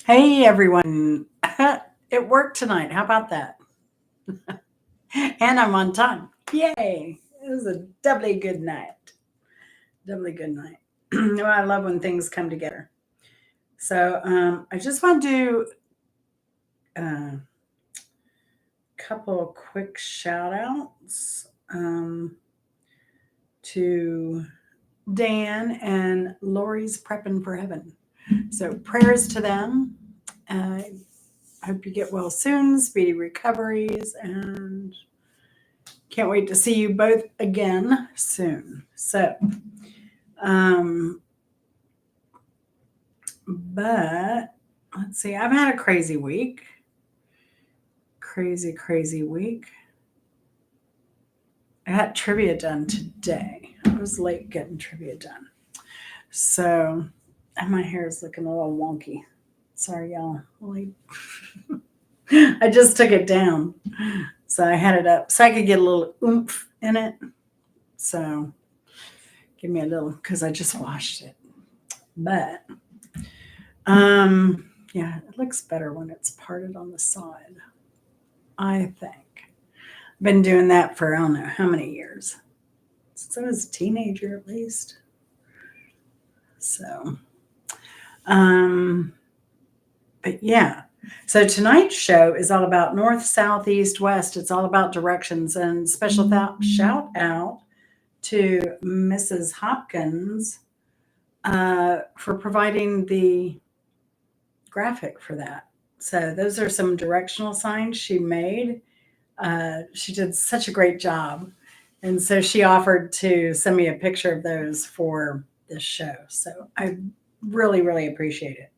Hey everyone. It worked tonight. How about that? And I'm on time. Yay. It was a doubly good night. Doubly good night. Well, I love when things come together. I just want to do a couple quick shout outs to Dan and Lori's Prepping for Heaven. So prayers to them. I hope you get well soon, speedy recoveries, and can't wait to see you both again soon. Um, but let's see, I've had a crazy week. Crazy week. I got trivia done today. I was late getting trivia done. So, and my hair is looking a little wonky. Sorry, y'all. I just took it down. So I had it up so I could get a little oomph in it. So give me a little, because I just washed it. But yeah, it looks better when it's parted on the side, I think. I've been doing that for I don't know how many years. Since I was a teenager at least. So but yeah. So tonight's show is all about north, south, east, west. It's all about directions and special shout out to Mrs. Hopkins for providing the graphic for that. So those are some directional signs she made. She did such a great job. And so she offered to send me a picture of those for this show. So I really appreciate it.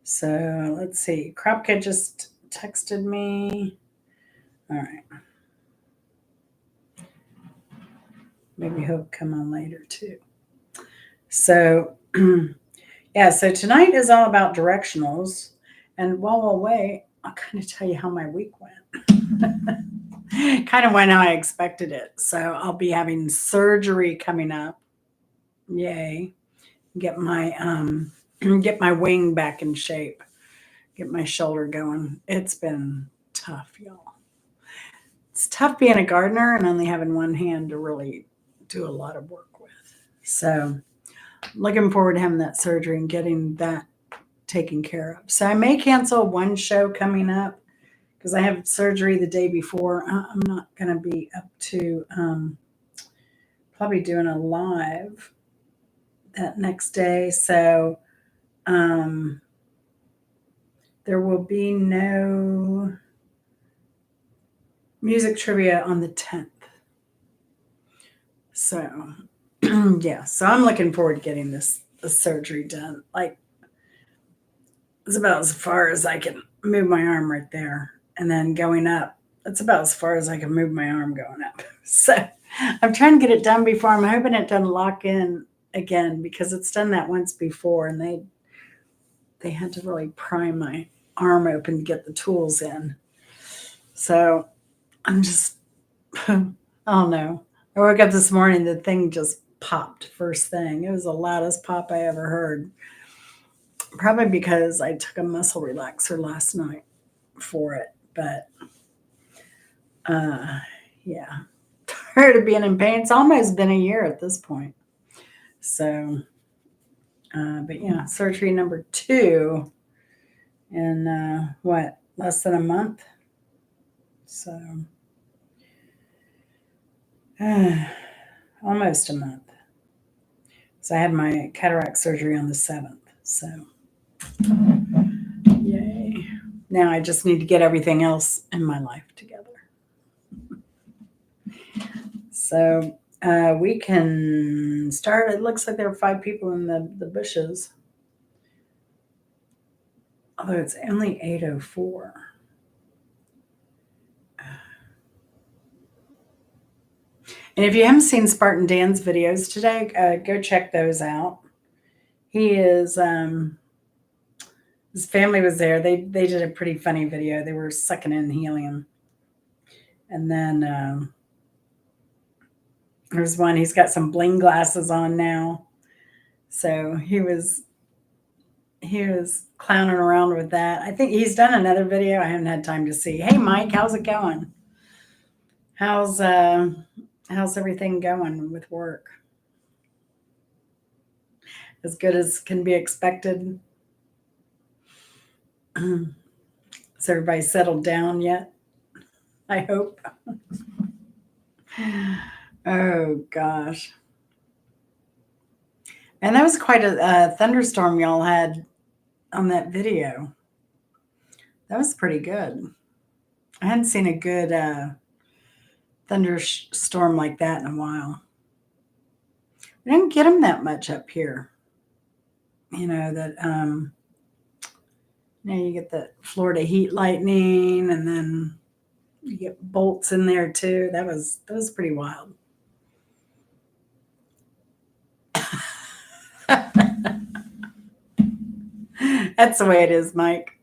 So let's see. Kropka just texted me. All right. Maybe he'll come on later too. So, yeah, so tonight is all about directionals. And while we'll wait, I'll kind of tell you how my week went. Kind of went how I expected it. So I'll be having surgery coming up. Yay. Get my wing back in shape. Get my shoulder going. It's been tough, y'all. It's tough being a gardener and only having one hand to really do a lot of work with. So looking forward to having that surgery and getting that taken care of. So I may cancel one show coming up because I have surgery the day before. I'm not going to be up to probably doing a live that next day. So there will be no music trivia on the 10th. So yeah, so I'm looking forward to getting this surgery done. Like it's about as far as I can move my arm right there. And then going up, that's about as far as I can move my arm going up. So I'm trying to get it done before. I'm hoping it doesn't lock in again because it's done that once before and they had to really pry my arm open to get the tools in. So I'm just I don't know. I woke up this morning, the thing just popped first thing. It was the loudest pop I ever heard. Probably because I took a muscle relaxer last night for it. But yeah. Tired of being in pain. It's almost been a year at this point. So but yeah, surgery number 2 in what, less than a month? So almost a month. So I had my cataract surgery on the 7th. So yay. Now I just need to get everything else in my life together. So we can start. It looks like there are 5 people in the bushes. Although it's only 8:04. And if you haven't seen Spartan Dan's videos today, go check those out. He is his family was there. They did a pretty funny video. They were sucking in helium. And then there's one, he's got some bling glasses on now. So he was he was clowning around with that. I think he's done another video. I haven't had time to see. Hey, Mike, how's it going? How's uh, how's everything going with work? As good as can be expected. Has everybody settled down yet? I hope. Oh gosh. And that was quite a thunderstorm y'all had on that video. That was pretty good. I hadn't seen a good thunderstorm like that in a while. We didn't get them that much up here. You know that you get the Florida heat lightning, and then you get bolts in there too. That was pretty wild. That's the way it is, Mike.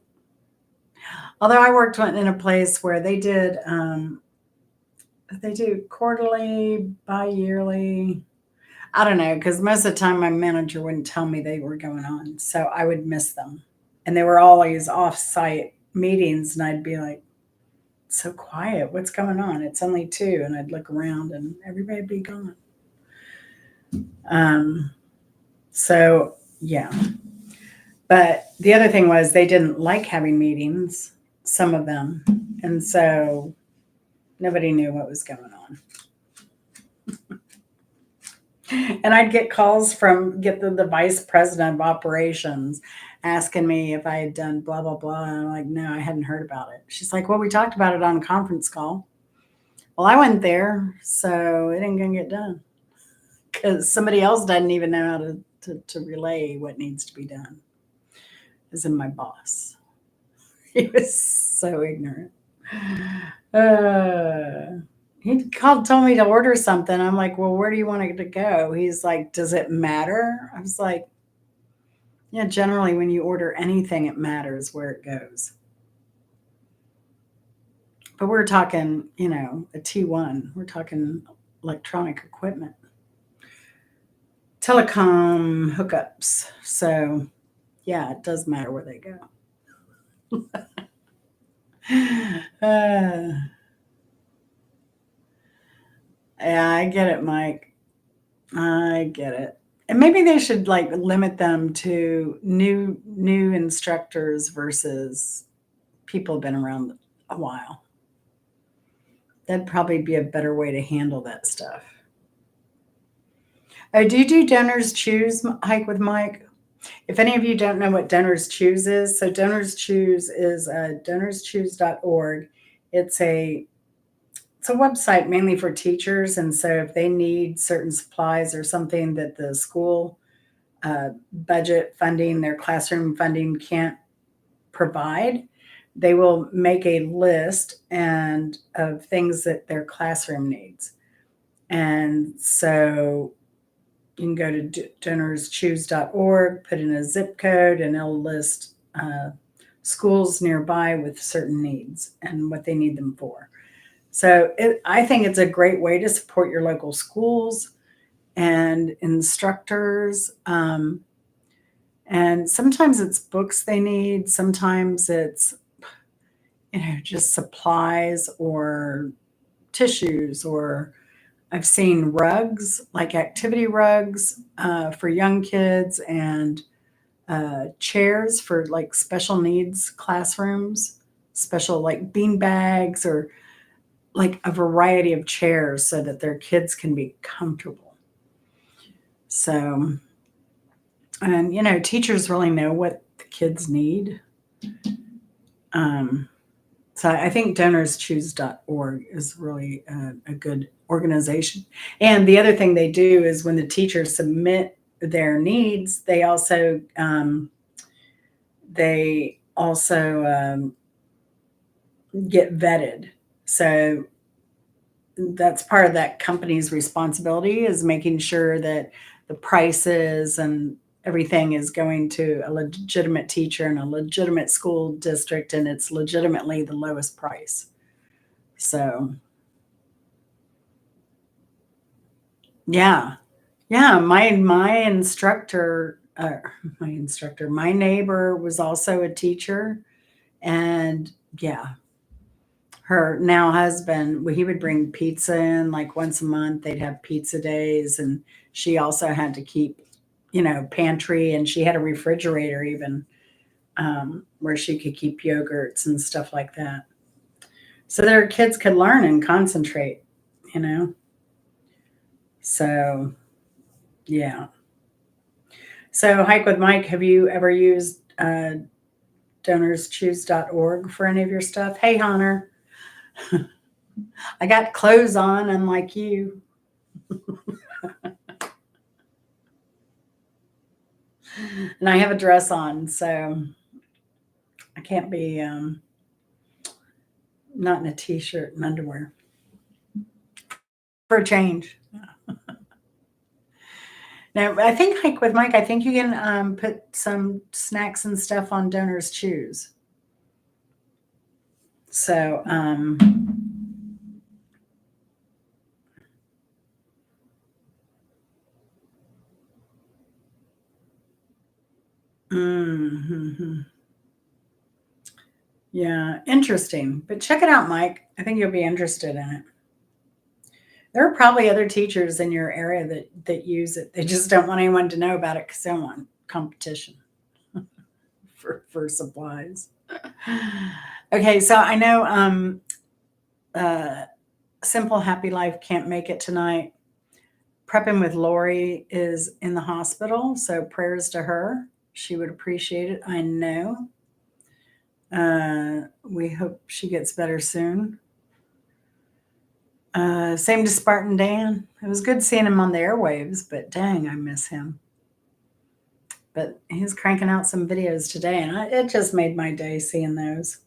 Although I worked in a place where they do quarterly, bi-yearly. I don't know, because most of the time my manager wouldn't tell me they were going on, so I would miss them. And they were always off-site meetings, and I'd be like, so quiet. What's going on? It's only 2, and I'd look around, and everybody'd be gone. So yeah. But the other thing was they didn't like having meetings, some of them, and so nobody knew what was going on. And I'd get calls from the vice president of operations asking me if I had done blah blah blah, and I'm like, no, I hadn't heard about it. She's like, well, we talked about it on a conference call. Well, I wasn't there, so it ain't gonna get done because somebody else doesn't even know how to relay what needs to be done. As in my boss. He was so ignorant. Told me to order something. I'm like, well, where do you want it to go? He's like, does it matter? I was like, yeah, generally when you order anything, it matters where it goes. But we're talking, a T1. We're talking electronic equipment, telecom hookups. So, yeah, it does matter where they go. Yeah, I get it, Mike. I get it. And maybe they should like limit them to new instructors versus people who've been around a while. That'd probably be a better way to handle that stuff. Oh, do you do Donors Choose Hike with Mike? If any of you don't know what Donors Choose is, so Donors Choose is donorschoose.org. It's a website mainly for teachers, and so if they need certain supplies or something that the school budget funding, their classroom funding can't provide, they will make a list and of things that their classroom needs. And so you can go to donorschoose.org, put in a zip code, and it'll list schools nearby with certain needs and what they need them for. So I think it's a great way to support your local schools and instructors. And sometimes it's books they need. Sometimes it's, just supplies or tissues, or I've seen rugs, like activity rugs for young kids, and chairs for like special needs classrooms, special like bean bags, or like a variety of chairs so that their kids can be comfortable. So, and teachers really know what the kids need. So I think donorschoose.org is really a good organization. And the other thing they do is when the teachers submit their needs, they also get vetted. So that's part of that company's responsibility, is making sure that the prices and everything is going to a legitimate teacher and a legitimate school district, and it's legitimately the lowest price. So yeah. Yeah, my instructor my instructor, my neighbor was also a teacher. And yeah, her now husband, he would bring pizza in like once a month. They'd have pizza days. And she also had to keep, pantry, and she had a refrigerator even, where she could keep yogurts and stuff like that. So their kids could learn and concentrate, you know? So, yeah. So, Hike with Mike, have you ever used donorschoose.org for any of your stuff? Hey, Hunter, I got clothes on, unlike you. And I have a dress on, so I can't be not in a t shirt and underwear for a change. Now, I think Hike with Mike, I think you can put some snacks and stuff on Donors Choose. So, mhm. Yeah, interesting. But check it out, Mike. I think you'll be interested in it. There are probably other teachers in your area that use it. They just don't want anyone to know about it because they don't want competition for supplies. Okay, so I know Simple Happy Life can't make it tonight. Prepping with Lori is in the hospital, so prayers to her. She would appreciate it, I know. We hope she gets better soon. Same to Spartan Dan. It was good seeing him on the airwaves, but dang, I miss him. But he's cranking out some videos today, and it just made my day seeing those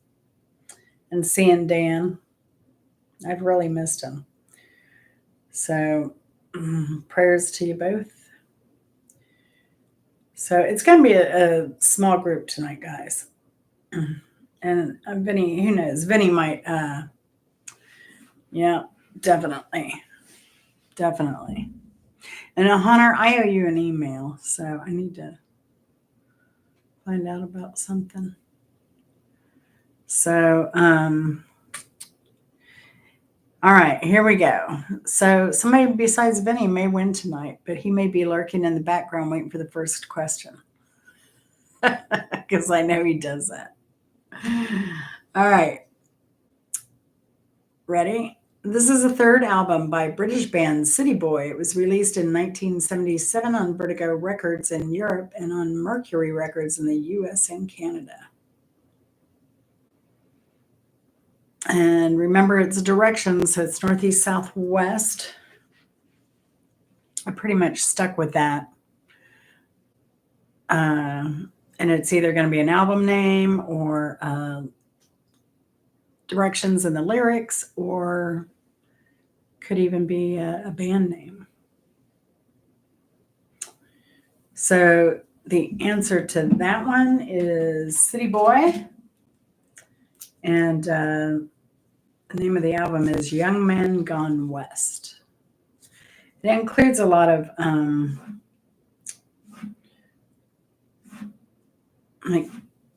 and seeing Dan. I've really missed him. So, prayers to you both. So, it's going to be a small group tonight, guys. And Vinny, who knows? Vinny might, yeah, definitely. Definitely. And Hunter, I owe you an email, so I need to find out about something. So, all right, here we go. So, somebody besides Vinny may win tonight, but he may be lurking in the background waiting for the first question because I know he does that. All right, ready? This is the third album by British band City Boy. It was released in 1977 on Vertigo Records in Europe and on Mercury Records in the US and Canada. And remember, it's directions, so it's northeast, southwest. I pretty much stuck with that. And it's either going to be an album name or directions in the lyrics, or could even be a band name. So the answer to that one is City Boy. And the name of the album is Young Men Gone West. It includes a lot of like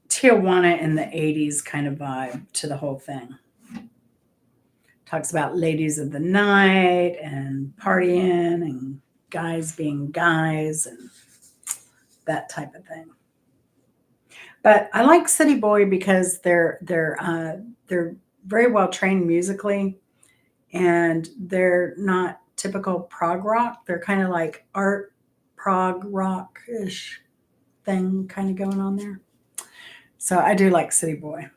Tijuana in the 80s kind of vibe to the whole thing. Talks about ladies of the night and partying and guys being guys and that type of thing. But I like City Boy because they're very well trained musically, and they're not typical prog rock. They're kind of like art prog rock-ish thing kind of going on there. So I do like City Boy.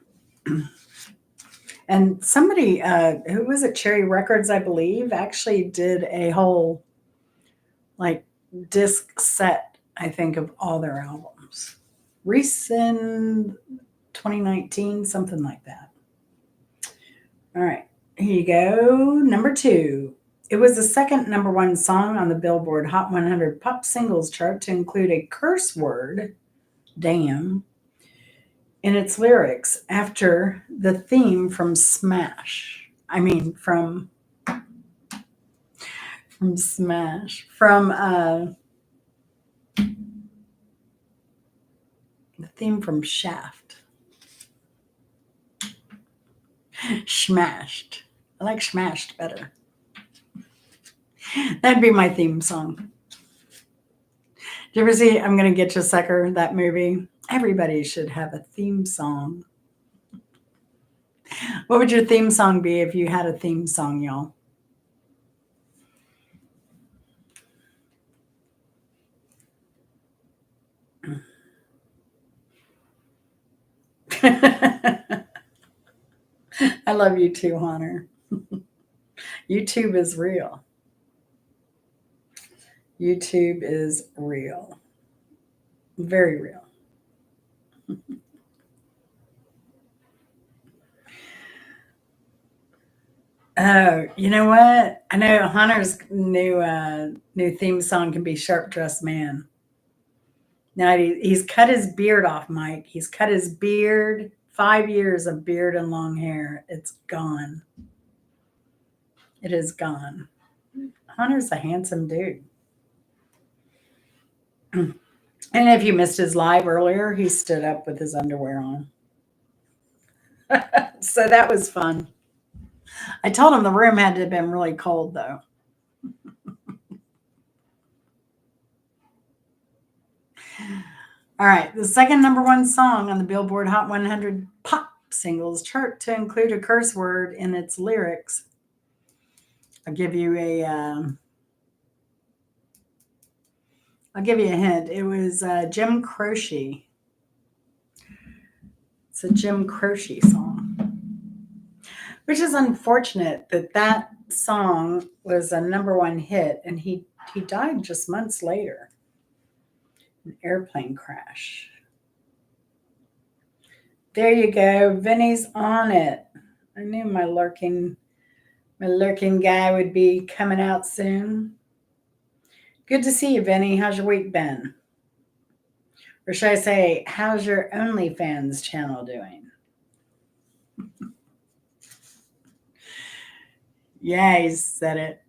And somebody who was at Cherry Records, I believe, actually did a whole like disc set, I think, of all their albums. Recent 2019, something like that. All right, here you go. Number 2. It was the second number 1 song on the Billboard Hot 100 Pop Singles chart to include a curse word, damn, in its lyrics after the theme from Smash. I mean, from Smash. From theme from Shaft. Smashed. I like Smashed better. That'd be my theme song. Did you ever see I'm Gonna Get You Sucker, that movie? Everybody should have a theme song. What would your theme song be if you had a theme song, y'all? I love you too, Hunter. YouTube is real. YouTube is real. Very real. Oh, you know what? I know Hunter's new theme song can be "Sharp Dressed Man." Now he's cut his beard off, Mike. He's cut his beard. 5 years of beard and long hair. It's gone. It is gone. Hunter's a handsome dude. And if you missed his live earlier, he stood up with his underwear on. So that was fun. I told him the room had to have been really cold, though. All right, the second number one song on the Billboard Hot 100 pop singles chart to include a curse word in its lyrics. I'll give you a hint. It was Jim Croce. It's a Jim Croce song, which is unfortunate that song was a number one hit, and he died just months later. An airplane crash. There you go. Vinny's on it. I knew my lurking guy would be coming out soon. Good to see you, Vinny. How's your week been? Or should I say, how's your OnlyFans channel doing? Yeah, he said it.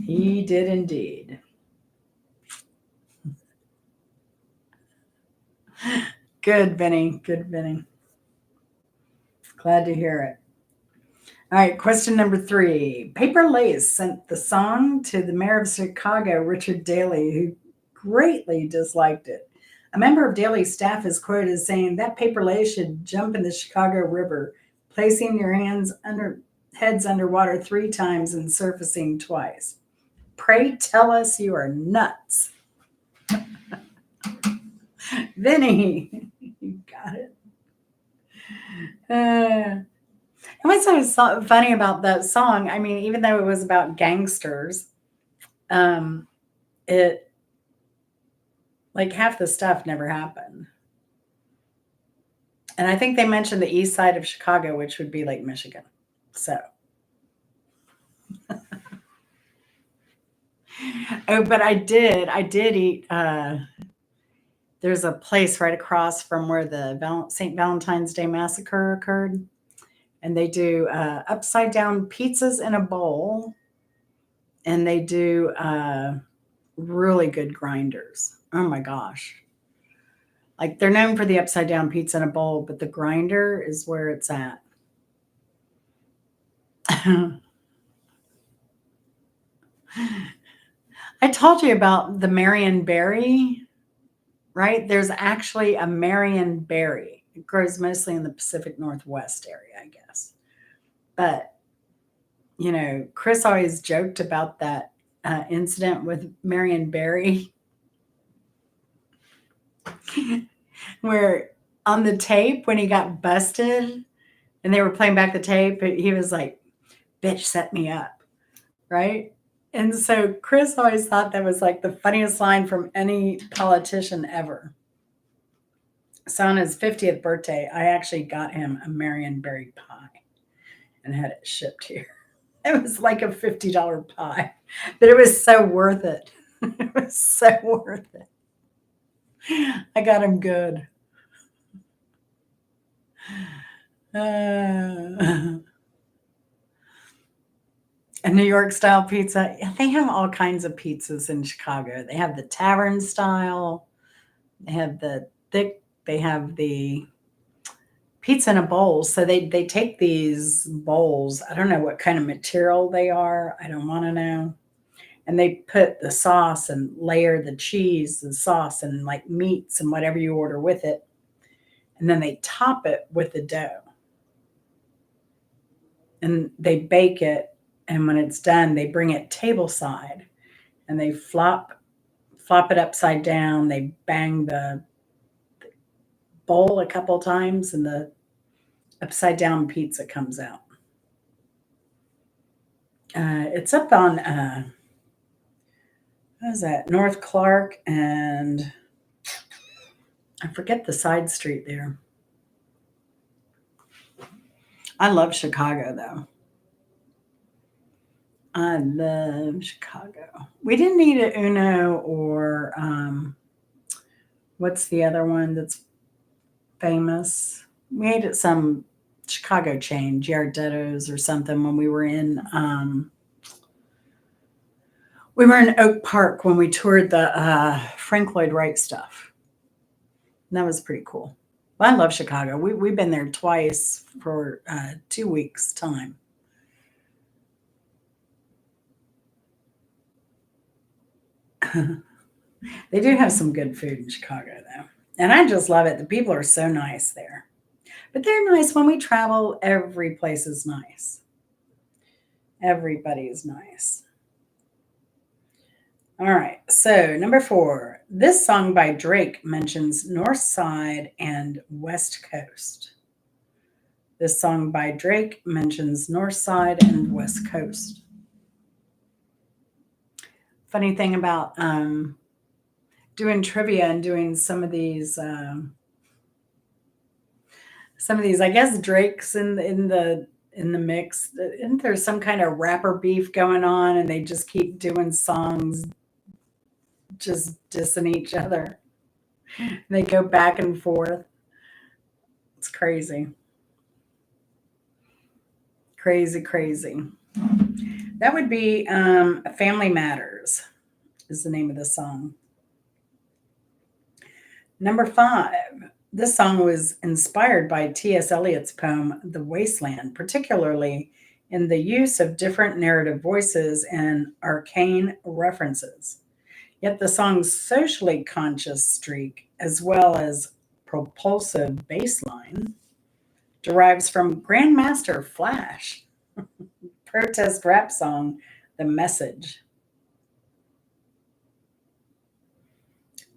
He did indeed. Good, Vinny. Good, Vinny. Glad to hear it. All right, question number 3. Paper Lace sent the song to the mayor of Chicago, Richard Daley, who greatly disliked it. A member of Daley's staff is quoted as saying that Paper Lace should jump in the Chicago River, placing your heads underwater 3 times and surfacing twice. Pray tell us you are nuts. Vinny, you got it. And what's so funny about that song, I mean, even though it was about gangsters, it, like, half the stuff never happened. And I think they mentioned the east side of Chicago, which would be Lake Michigan. So. Oh, but I did eat, there's a place right across from where the St. Valentine's Day Massacre occurred. And they do upside down pizzas in a bowl. And they do really good grinders. Oh my gosh. Like, they're known for the upside down pizza in a bowl, but the grinder is where it's at. I told you about the Marion berry, right? There's actually a Marion berry. It grows mostly in the Pacific Northwest area, I guess. But, you know, Chris always joked about that incident with Marion berry, where on the tape, when he got busted and they were playing back the tape, he was like, bitch set me up, right? And so Chris always thought that was like the funniest line from any politician ever. So on his 50th birthday, I actually got him a Marion berry pie and had it shipped here. It was like a $50 pie, but it was so worth it. It was so worth it. I got him good. A New York style pizza. Yeah, they have all kinds of pizzas in Chicago. They have the tavern style. They have the thick. They have the pizza in a bowl. So they take these bowls. I don't know what kind of material they are. I don't want to know. And they put the sauce and layer the cheese and sauce and like meats and whatever you order with it. And then they top it with the dough and they bake it. And when it's done, they bring it table side and they flop it upside down. They bang the bowl a couple times and the upside down pizza comes out. It's up on what is that? North Clark and I forget the side street there. I love Chicago though. I love Chicago. We didn't eat at Uno or what's the other one that's famous? We ate at some Chicago chain, Giardetto's or something when we were in Oak Park when we toured the Frank Lloyd Wright stuff. And that was pretty cool. I love Chicago. We've been there twice for 2 weeks time. They do have some good food in Chicago though. And I just love it. The people are so nice there. But they're nice when we travel. Every place is nice. Everybody is nice. All right. So, number 4. This song by Drake mentions North Side and West Coast. This song by Drake mentions North Side and West Coast. Funny thing about doing trivia and doing some of these, I guess Drake's in the mix. Isn't there some kind of rapper beef going on, and they just keep doing songs, just dissing each other? They go back and forth. It's crazy, crazy, crazy. That would be "Family Matters" is the name of the song. Number 5. This song was inspired by T.S. Eliot's poem "The Wasteland," particularly in the use of different narrative voices and arcane references. Yet the song's socially conscious streak, as well as propulsive bass line, derives from Grandmaster Flash protest rap song "The Message."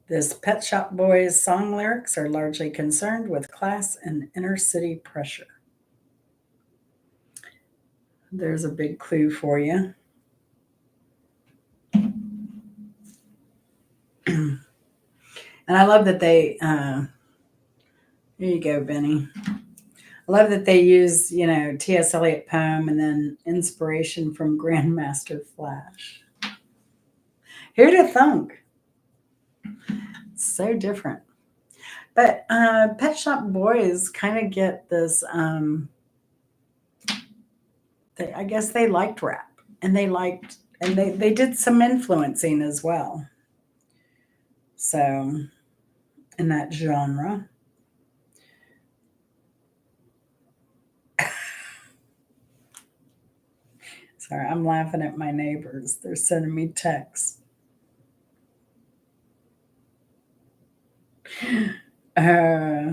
This Pet Shop Boys song lyrics are largely concerned with class and inner city pressure. There's a big clue for you. And I love that here you go, Benny. I love that they use, T.S. Eliot poem and then inspiration from Grandmaster Flash. Who'd have thunk? So different. But Pet Shop Boys kind of get this. I guess they liked rap, and they did some influencing as well. So in that genre. Sorry, I'm laughing at my neighbors. They're sending me texts. Uh,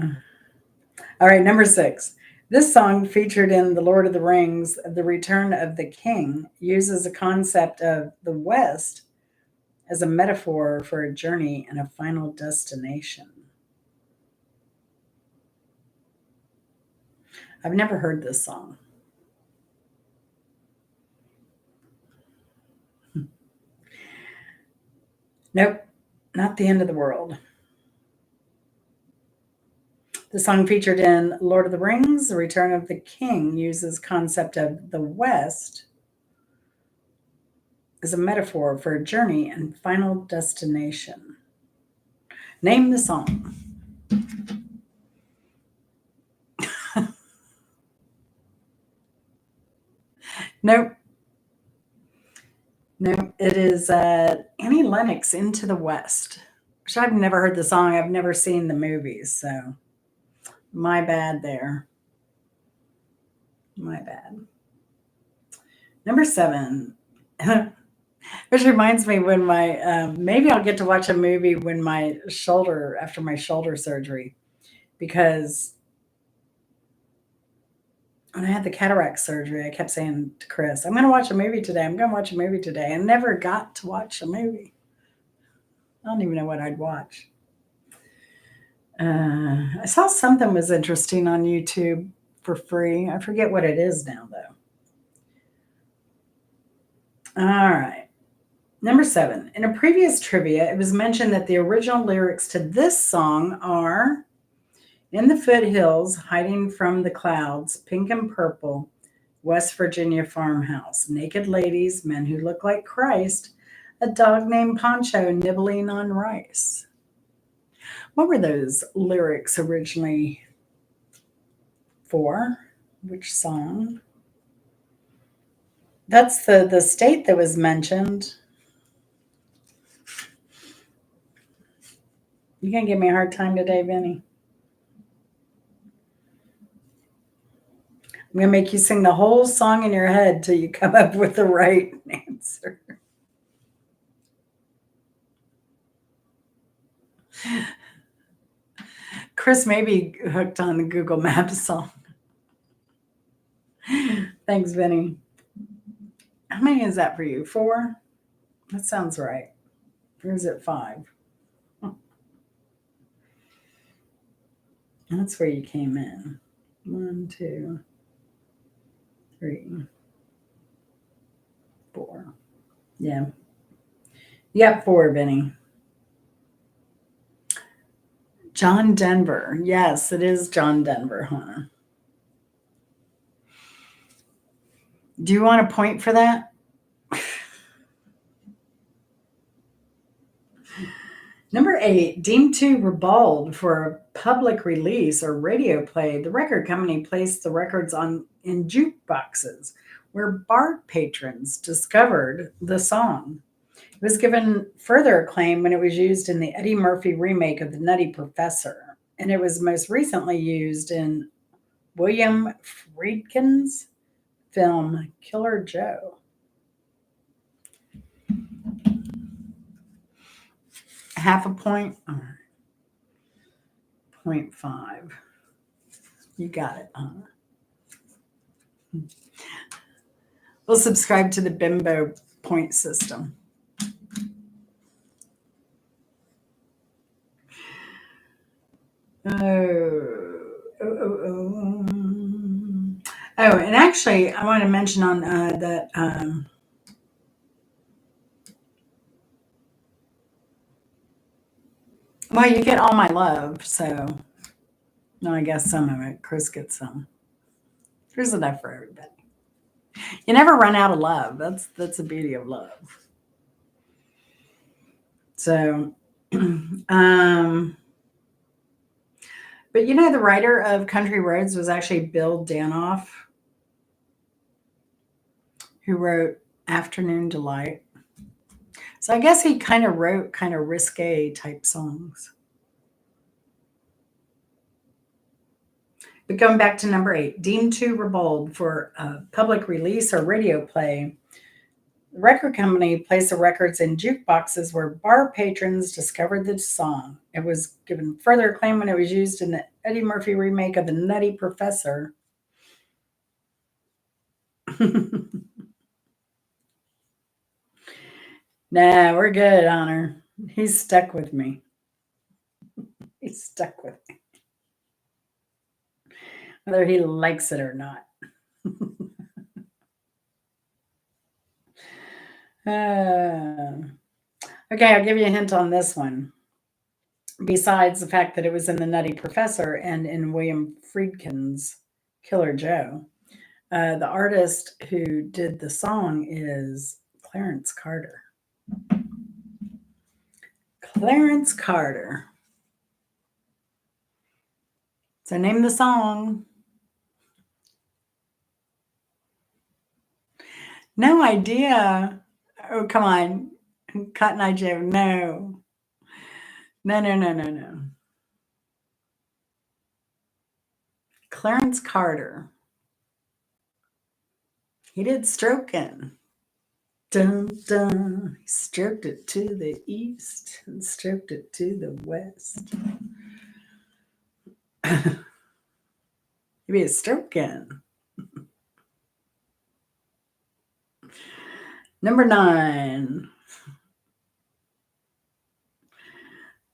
all right, number 6. This song, featured in The Lord of the Rings, The Return of the King, uses a concept of the West as a metaphor for a journey and a final destination. I've never heard this song. Nope, not the end of the world. The song featured in Lord of the Rings, The Return of the King, uses concept of the West as a metaphor for a journey and final destination. Name the song. Nope. No, it is Annie Lennox, Into the West, which I've never heard the song. I've never seen the movies, so my bad there. My bad. Number 7. Which reminds me when my maybe I'll get to watch a movie when my shoulder after my shoulder surgery, because when I had the cataract surgery, I kept saying to Chris, "I'm going to watch a movie today. I'm going to watch a movie today," and never got to watch a movie. I don't even know what I'd watch. I saw something was interesting on YouTube for free. I forget what it is now, though. All right. Number 7. In a previous trivia, it was mentioned that the original lyrics to this song are "In the foothills, hiding from the clouds, pink and purple, West Virginia farmhouse, naked ladies, men who look like Christ, a dog named Poncho nibbling on rice." What were those lyrics originally for? Which song? That's the state that was mentioned. You gonna give me a hard time today, Vinny? I'm gonna make you sing the whole song in your head till you come up with the right answer. Chris may be hooked on the Google Maps song. Thanks, Vinny. How many is that for you? 4? That sounds right. Or is it 5? That's where you came in. 1, 2, 3, 4. Yeah. Yep, 4, Vinny. John Denver. Yes, it is John Denver, huh? Do you want a point for that? Number 8, deemed too ribald for a public release or radio play, the record company placed the records on in jukeboxes where bar patrons discovered the song. It was given further acclaim when it was used in the Eddie Murphy remake of The Nutty Professor, and it was most recently used in William Friedkin's film Killer Joe. Half a point? All right. 0.5. You got it, huh? We'll subscribe to the bimbo point system. Oh, and actually, I want to mention on that. Well, you get All My Love, so no, I guess some of it. Chris gets some. There's enough for everybody. You never run out of love. That's the beauty of love. So, but you know, the writer of Country Roads was actually Bill Danoff, who wrote Afternoon Delight. So I guess he kind of wrote kind of risque type songs. But going back to number 8, deemed too ribald for a public release or radio play, the record company placed the records in jukeboxes where bar patrons discovered the song. It was given further acclaim when it was used in the Eddie Murphy remake of The Nutty Professor. Nah, we're good, Honor. He's stuck with me. He's stuck with me. Whether he likes it or not. Okay, I'll give you a hint on this one. Besides the fact that it was in The Nutty Professor and in William Friedkin's Killer Joe, the artist who did the song is Clarence Carter. Clarence Carter. So name the song. No idea. Oh, come on. Cotton Eye Joe. No. No, no, no, no, no. Clarence Carter. He did Strokin'. Dun dun. He stroked it to the east and stroked it to the west. Maybe it's stroking. Number 9.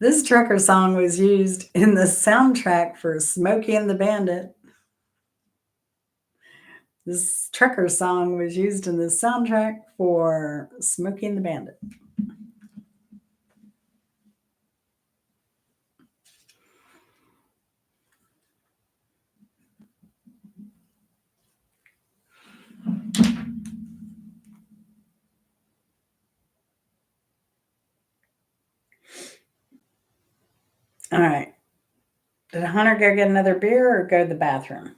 This trucker song was used in the soundtrack for Smokey and the Bandit. This trucker song was used in the soundtrack for Smokey and the Bandit. All right. Did Hunter go get another beer or go to the bathroom?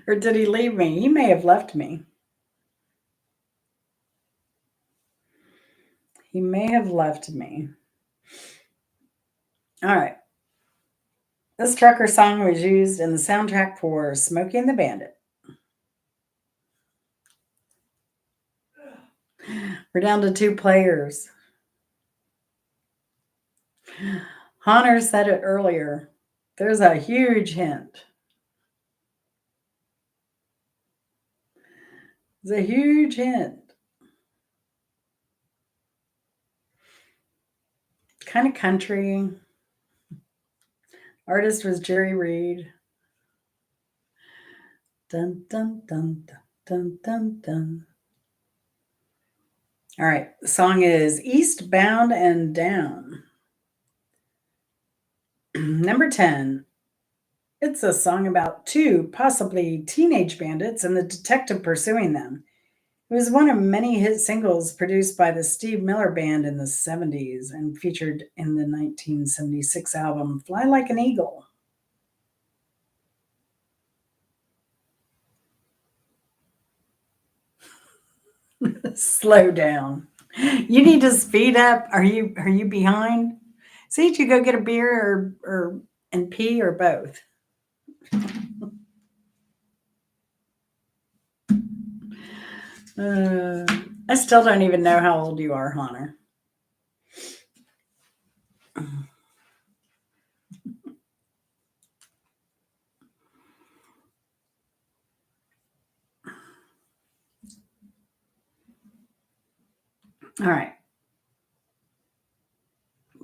Or did he leave me? He may have left me. He may have left me. All right. This trucker song was used in the soundtrack for Smokey and the Bandit. We're down to 2 players. Hunter said it earlier. There's a huge hint. There's a huge hint. Kind of country. Artist was Jerry Reed. Dun dun dun dun dun dun. All right, the song is Eastbound and Down. Number 10. It's a song about 2 possibly teenage bandits and the detective pursuing them. It was one of many hit singles produced by the Steve Miller Band in the 70s and featured in the 1976 album Fly Like an Eagle. Slow down. You need to speed up. Are you behind? See, did you go get a beer or and pee or both? I still don't even know how old you are, Hunter. All right.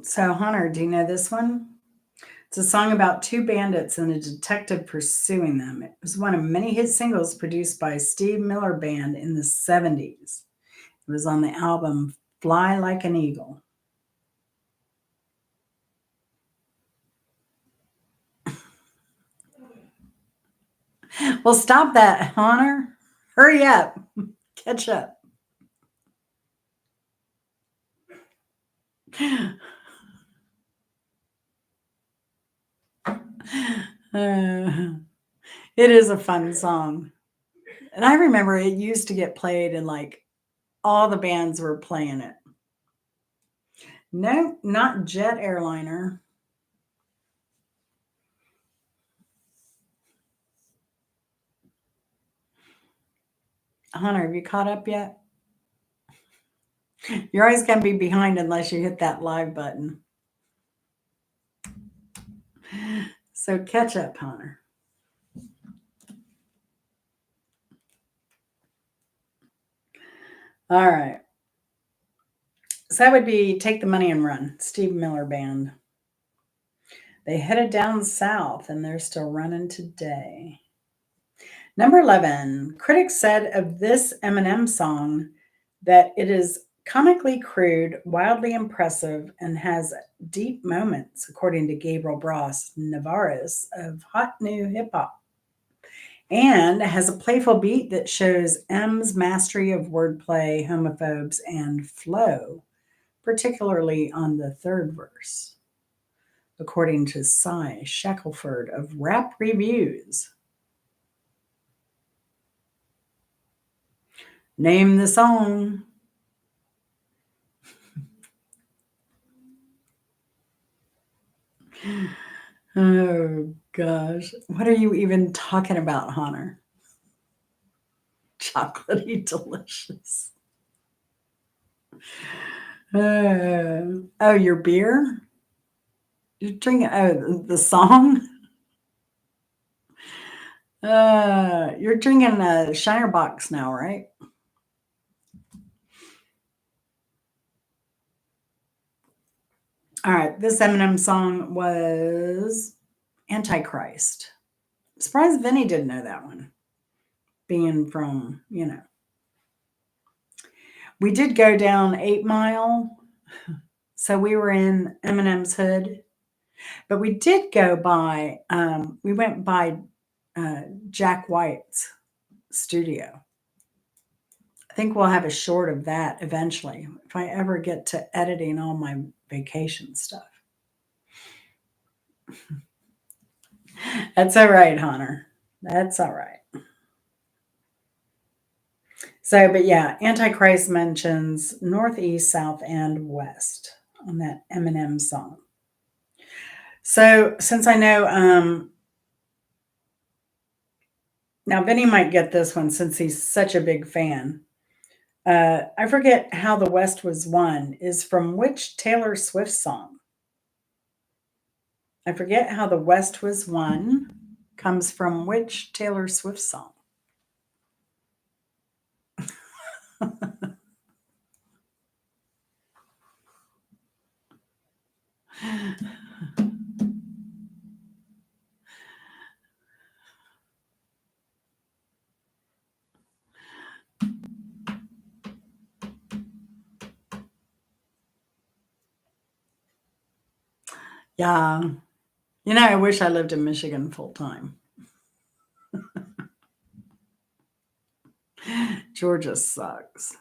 So, Hunter, do you know this one? It's a song about 2 bandits and a detective pursuing them. It was one of many hit singles produced by Steve Miller Band in the 70s. It was on the album Fly Like an Eagle. Well, stop that, Hunter. Hurry up. Catch up. It is a fun song. And I remember it used to get played and like all the bands were playing it. No, not Jet Airliner. Hunter, have you caught up yet? You're always going to be behind unless you hit that live button. So catch up, Hunter. All right. So that would be Take the Money and Run, Steve Miller Band. They headed down south and they're still running today. Number 11. Critics said of this Eminem song that it is comically crude, wildly impressive, and has deep moments, according to Gabriel Bros Navarez of Hot New Hip Hop, and has a playful beat that shows M's mastery of wordplay, homophobes, and flow, particularly on the 3rd verse, according to Cy Shackelford of Rap Reviews. Name the song. Oh gosh. What are you even talking about, Hunter? Chocolatey delicious. Oh, your beer? You're drinking the song? You're drinking a Shiner Box now, right? All right, this Eminem song was Antichrist. Surprised Vinny didn't know that one, being from, We did go down 8 Mile, so we were in Eminem's hood, but we did go by, we went by Jack White's studio. I think we'll have a short of that eventually if I ever get to editing all my vacation stuff. That's all right, Hunter. That's all right. So, but yeah, Antichrist mentions northeast, south, and west on that Eminem song. So, since I know, now Vinny might get this one since he's such a big fan. I forget how the West was won is from which Taylor Swift song? I forget how the West was won comes from which Taylor Swift song? Yeah. I wish I lived in Michigan full time. Georgia sucks.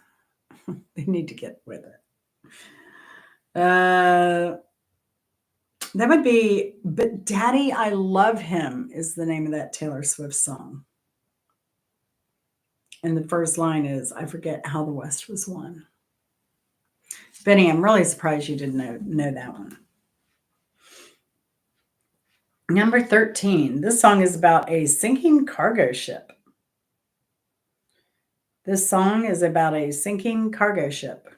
They need to get with it. Uh, that would be, but Daddy, I Love Him is the name of that Taylor Swift song. And the first line is, I forget how the West was won. Benny, I'm really surprised you didn't know that one. Number 13. This song is about a sinking cargo ship. This song is about a sinking cargo ship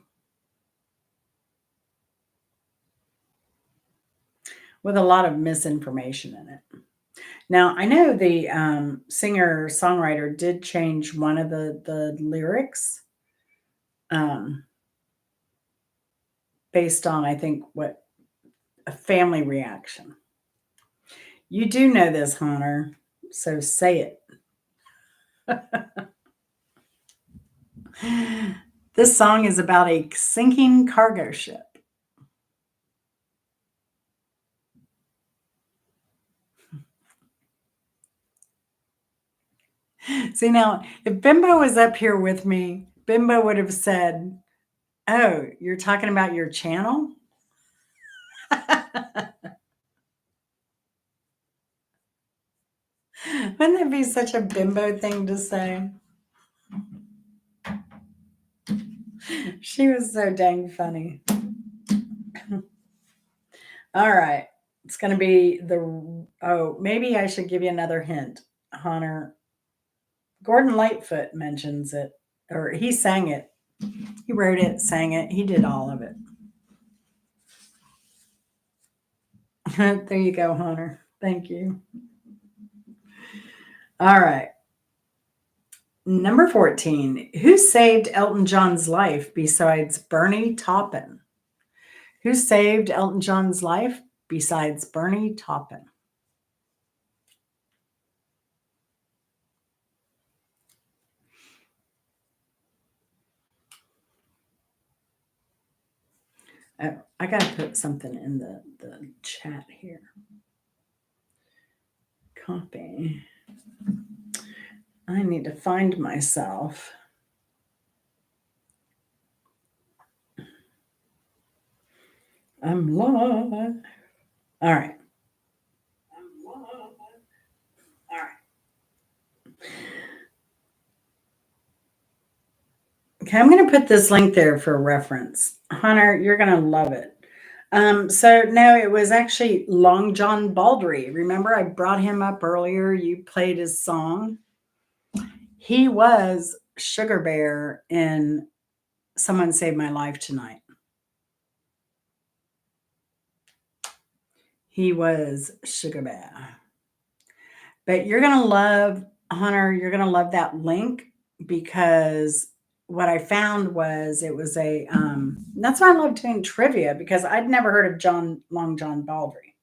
with a lot of misinformation in it. Now, I know the singer songwriter did change one of the lyrics based on, I think, what a family reaction. You do know this, Hunter, so say it. This song is about a sinking cargo ship. See, now, if Bimbo was up here with me, Bimbo would have said, oh, you're talking about your channel? Wouldn't that be such a Bimbo thing to say? She was so dang funny. All right. It's going to be maybe I should give you another hint, Hunter. Gordon Lightfoot mentions it, or he sang it. He wrote it, sang it, he did all of it. There you go, Hunter. Thank you. All right. Number 14. Who saved Elton John's life besides Bernie Taupin? Who saved Elton John's life besides Bernie Taupin? Oh, I got to put something in the chat here. Copy. I need to find myself. I'm live. All right. All right. Okay, I'm going to put this link there for reference. Hunter, you're going to love it. So no, it was actually Long John Baldry. Remember, I brought him up earlier. You played his song. He was Sugar Bear in Someone Saved My Life Tonight. He was Sugar Bear. But you're going to love, Hunter, you're going to love that link because what I found was it was that's why I love doing trivia because I'd never heard of Long John Baldry.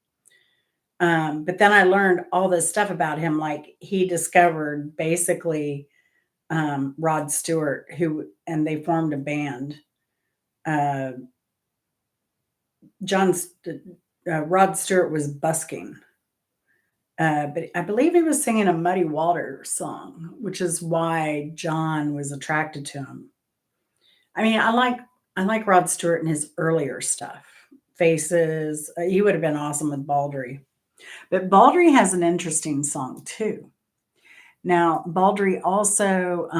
But then I learned all this stuff about him. Like he discovered basically Rod Stewart, and they formed a band. Uh, John Rod Stewart was busking, but I believe he was singing a Muddy Waters song, which is why John was attracted to him. I mean, I like Rod Stewart and his earlier stuff. Faces. He would have been awesome with Baldry. But Baldry has an interesting song too. Now, Baldry also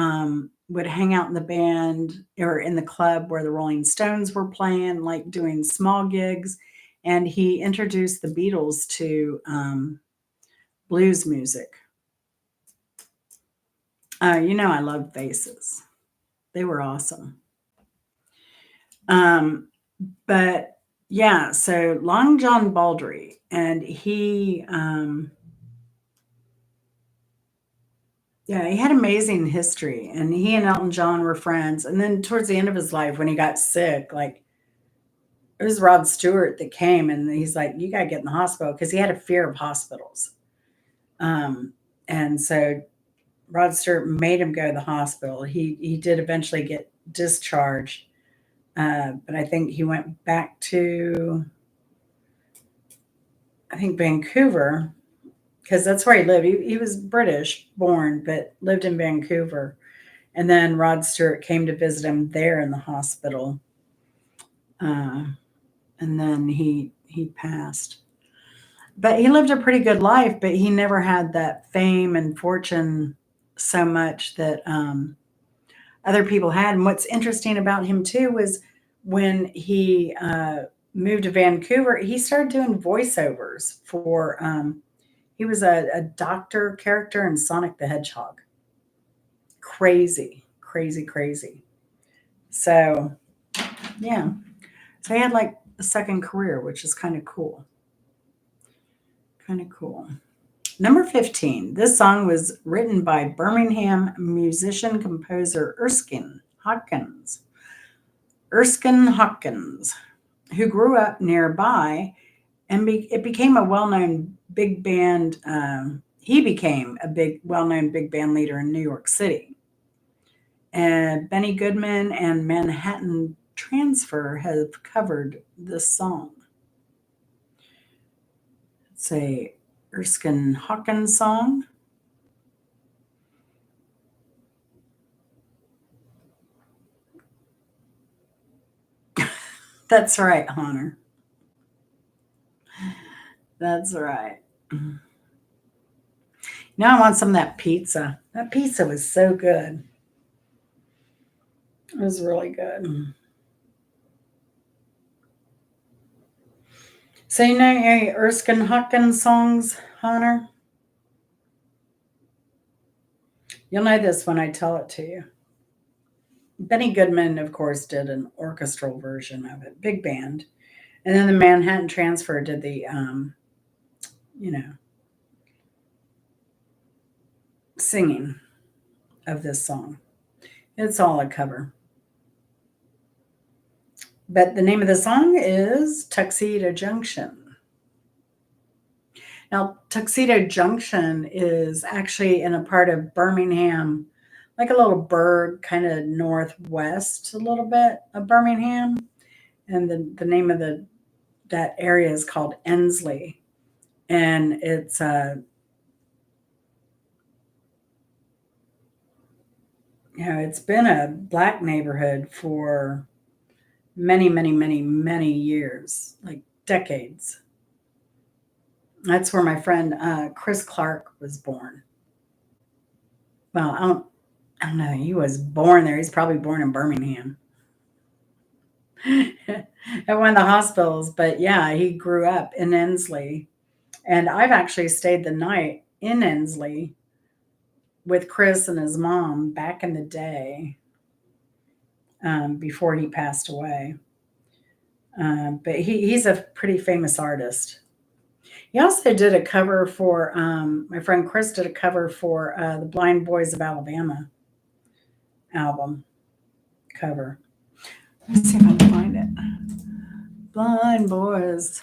would hang out in the band or in the club where the Rolling Stones were playing, like doing small gigs. And he introduced the Beatles to blues music. I love Faces. They were awesome. But yeah, so Long John Baldry, and he had amazing history, and he and Elton John were friends. And then towards the end of his life, when he got sick, like it was Rod Stewart that came, and he's like, "You got to get in the hospital," because he had a fear of hospitals. And so Rod Stewart made him go to the hospital. He did eventually get discharged, but I think he went back to Vancouver because that's where he lived. He was British born, but lived in Vancouver. And then Rod Stewart came to visit him there in the hospital, uh, and then he passed. But he lived a pretty good life, but he never had that fame and fortune so much that other people had. And what's interesting about him too was when he moved to Vancouver, he started doing voiceovers for. He was a doctor character in Sonic the Hedgehog. Crazy, crazy, crazy. So yeah, so he had like a second career, which is kind of cool. Kind of cool. Number 15. This song was written by Birmingham musician composer Erskine Hawkins. Erskine Hawkins, who grew up nearby, and it became a well-known big band. He became a well-known big band leader in New York City. And Benny Goodman and Manhattan Transfer have covered this song. It's a Erskine Hawkins song. That's right, Hunter. That's right. Now I want some of that pizza. That pizza was so good. It was really good. So you know any Erskine Hawkins songs, Hunter? You'll know this when I tell it to you. Benny Goodman, of course, did an orchestral version of it, big band, and then the Manhattan Transfer did the, you know, singing of this song. It's all a cover. But the name of the song is Tuxedo Junction. Now, Tuxedo Junction is actually in a part of Birmingham, like a little burg, kind of northwest a little bit of Birmingham. And the name of that area is called Ensley. And it's been a black neighborhood for many, many, many, many years, like decades. That's where my friend Chris Clark was born. Well, I don't know. He was born there. He's probably born in Birmingham at one of the hospitals. But yeah, he grew up in Ensley. And I've actually stayed the night in Ensley with Chris and his mom back in the day, before he passed away. But he's a pretty famous artist. He also did a cover for, my friend Chris did a cover for the Blind Boys of Alabama album cover. Let's see if I can find it. Blind Boys.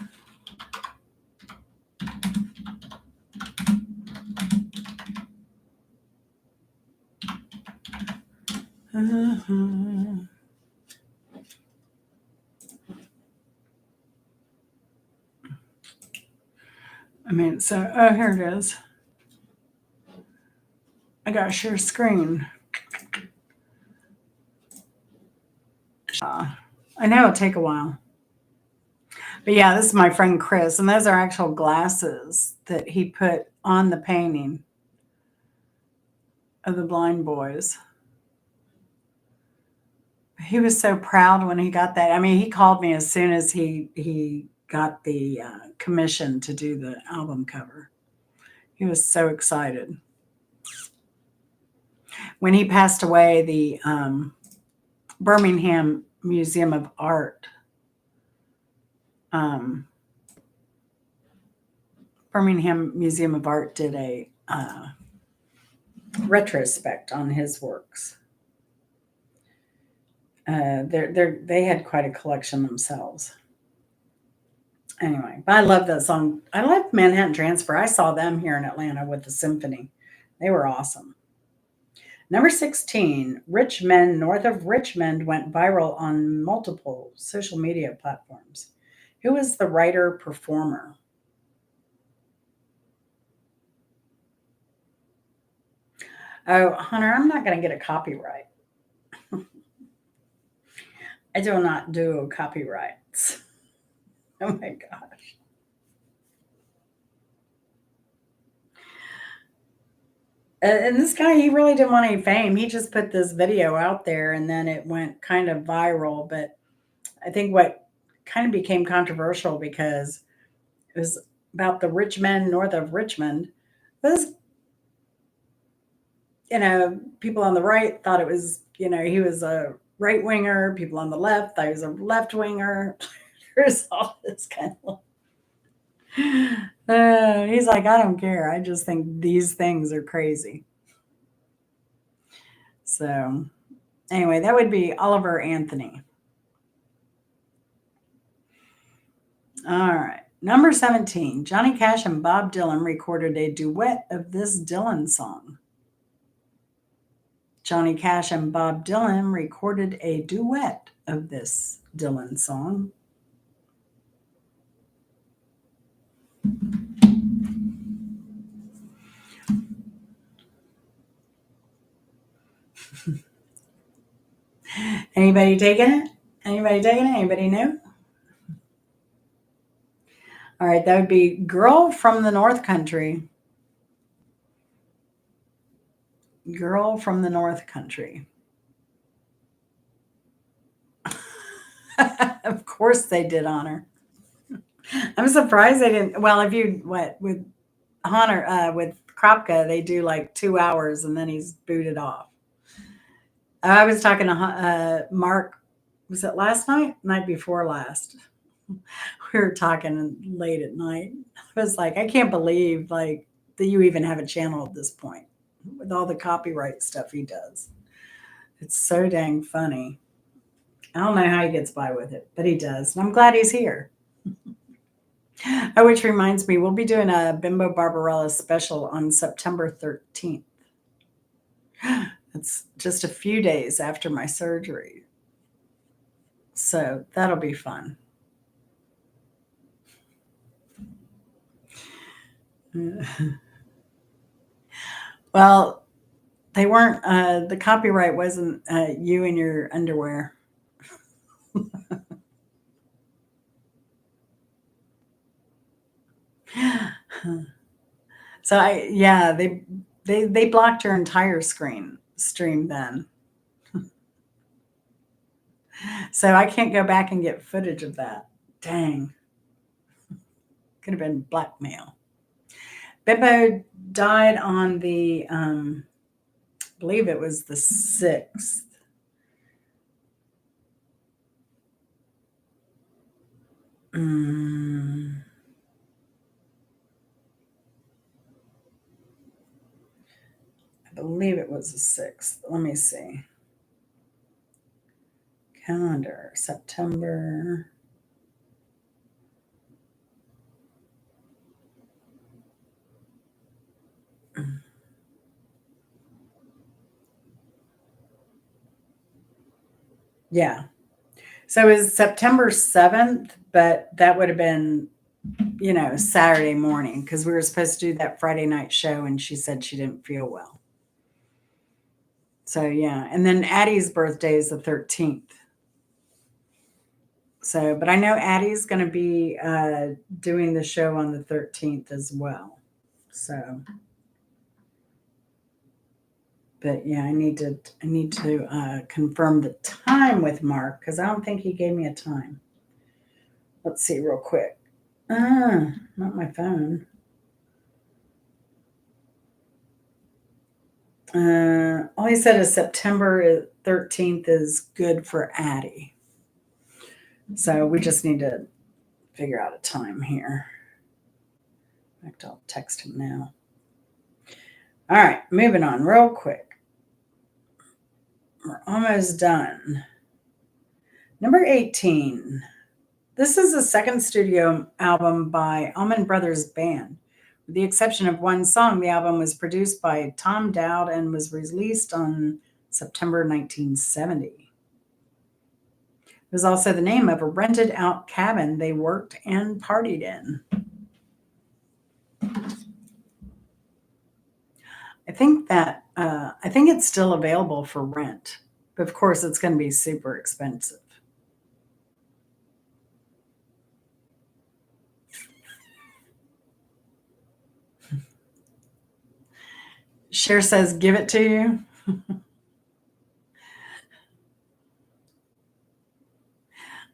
I mean, so, oh, here it is. I got to share screen. I know it'll take a while. But yeah, this is my friend Chris, and those are actual glasses that he put on the painting of the Blind Boys. He was so proud when he got that. I mean, he called me as soon as he got the commission to do the album cover. He was so excited. When he passed away, the Birmingham Museum of Art, Birmingham Museum of Art did a retrospect on his works. They had quite a collection themselves. Anyway, but I love that song. I love Manhattan Transfer. I saw them here in Atlanta with the symphony. They were awesome. Number 16, Rich Men North of Richmond went viral on multiple social media platforms. Who is the writer performer? Oh, Hunter, I'm not going to get a copyright. I do not do copyrights. Oh my gosh. And this guy, he really didn't want any fame. He just put this video out there and then it went kind of viral. But I think what kind of became controversial because it was about the rich men north of Richmond. Was, people on the right thought it was, he was a right winger. People on the left thought he was a left winger. There's all this kind of. He's like, I don't care. I just think these things are crazy. So, anyway, that would be Oliver Anthony. All right. Number 17, Johnny Cash and Bob Dylan recorded a duet of this Dylan song. Johnny Cash and Bob Dylan recorded a duet of this Dylan song. Anybody taking it? Anybody taking it? Anybody new? All right, that would be Girl from the North Country. Girl from the North Country. Of course they did honor. I'm surprised they didn't. Well, if you, with Hunter, with Kropka, they do like 2 hours and then he's booted off. I was talking to Mark, was it last night? Night before last. We were talking late at night. I was like, I can't believe like that you even have a channel at this point with all the copyright stuff he does. It's so dang funny. I don't know how he gets by with it, but he does. And I'm glad he's here. Oh, which reminds me, we'll be doing a Bimbo Barbarella special on September 13th. It's just a few days after my surgery. So that'll be fun. Well, they weren't, the copyright wasn't you in your underwear. So yeah, they blocked her entire screen. stream then. So I can't go back and get footage of that. Dang. Could have been blackmail. Bimbo died on the, I believe it was the 6th. I believe it was the 6th. Let me see. Calendar, September. Yeah. So it was September 7th, but that would have been, Saturday morning because we were supposed to do that Friday night show and she said she didn't feel well. So, yeah. And then Addie's birthday is the 13th. So, but I know Addie's going to be doing the show on the 13th as well. So, but yeah, I need to confirm the time with Mark because I don't think he gave me a time. Let's see real quick. Not my phone. All he said is September 13th is good for Addie. So we just need to figure out a time here. In fact, I'll text him now. All right, moving on real quick. We're almost done. Number 18. This is the second studio album by Allman Brothers Band. With the exception of one song, the album was produced by Tom Dowd and was released on September 1970. It was also the name of a rented out cabin they worked and partied in. I think it's still available for rent, but of course it's going to be super expensive. Cher says, give it to you.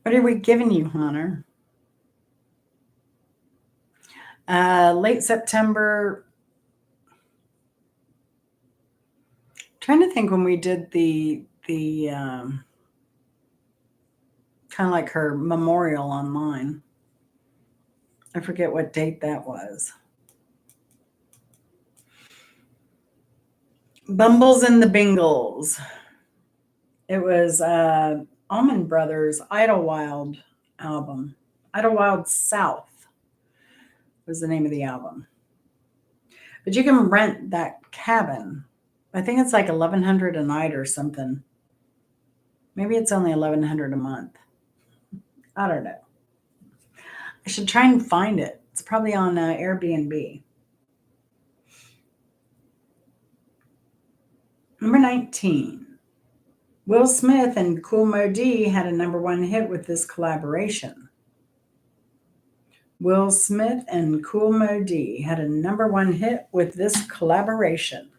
What are we giving you, Hunter? Late September. Trying to think when we did the kind of like her memorial online. I forget what date that was. Bumbles and the Bingles. It was Allman Brothers Idlewild album. Idlewild South was the name of the album. But you can rent that cabin. I think it's like $1,100 a night or something. Maybe it's only $1,100 a month. I don't know. I should try and find it. It's probably on Airbnb. Number 19. Will Smith and Kool Moe Dee had a number one hit with this collaboration. Will Smith and Kool Moe Dee had a number one hit with this collaboration.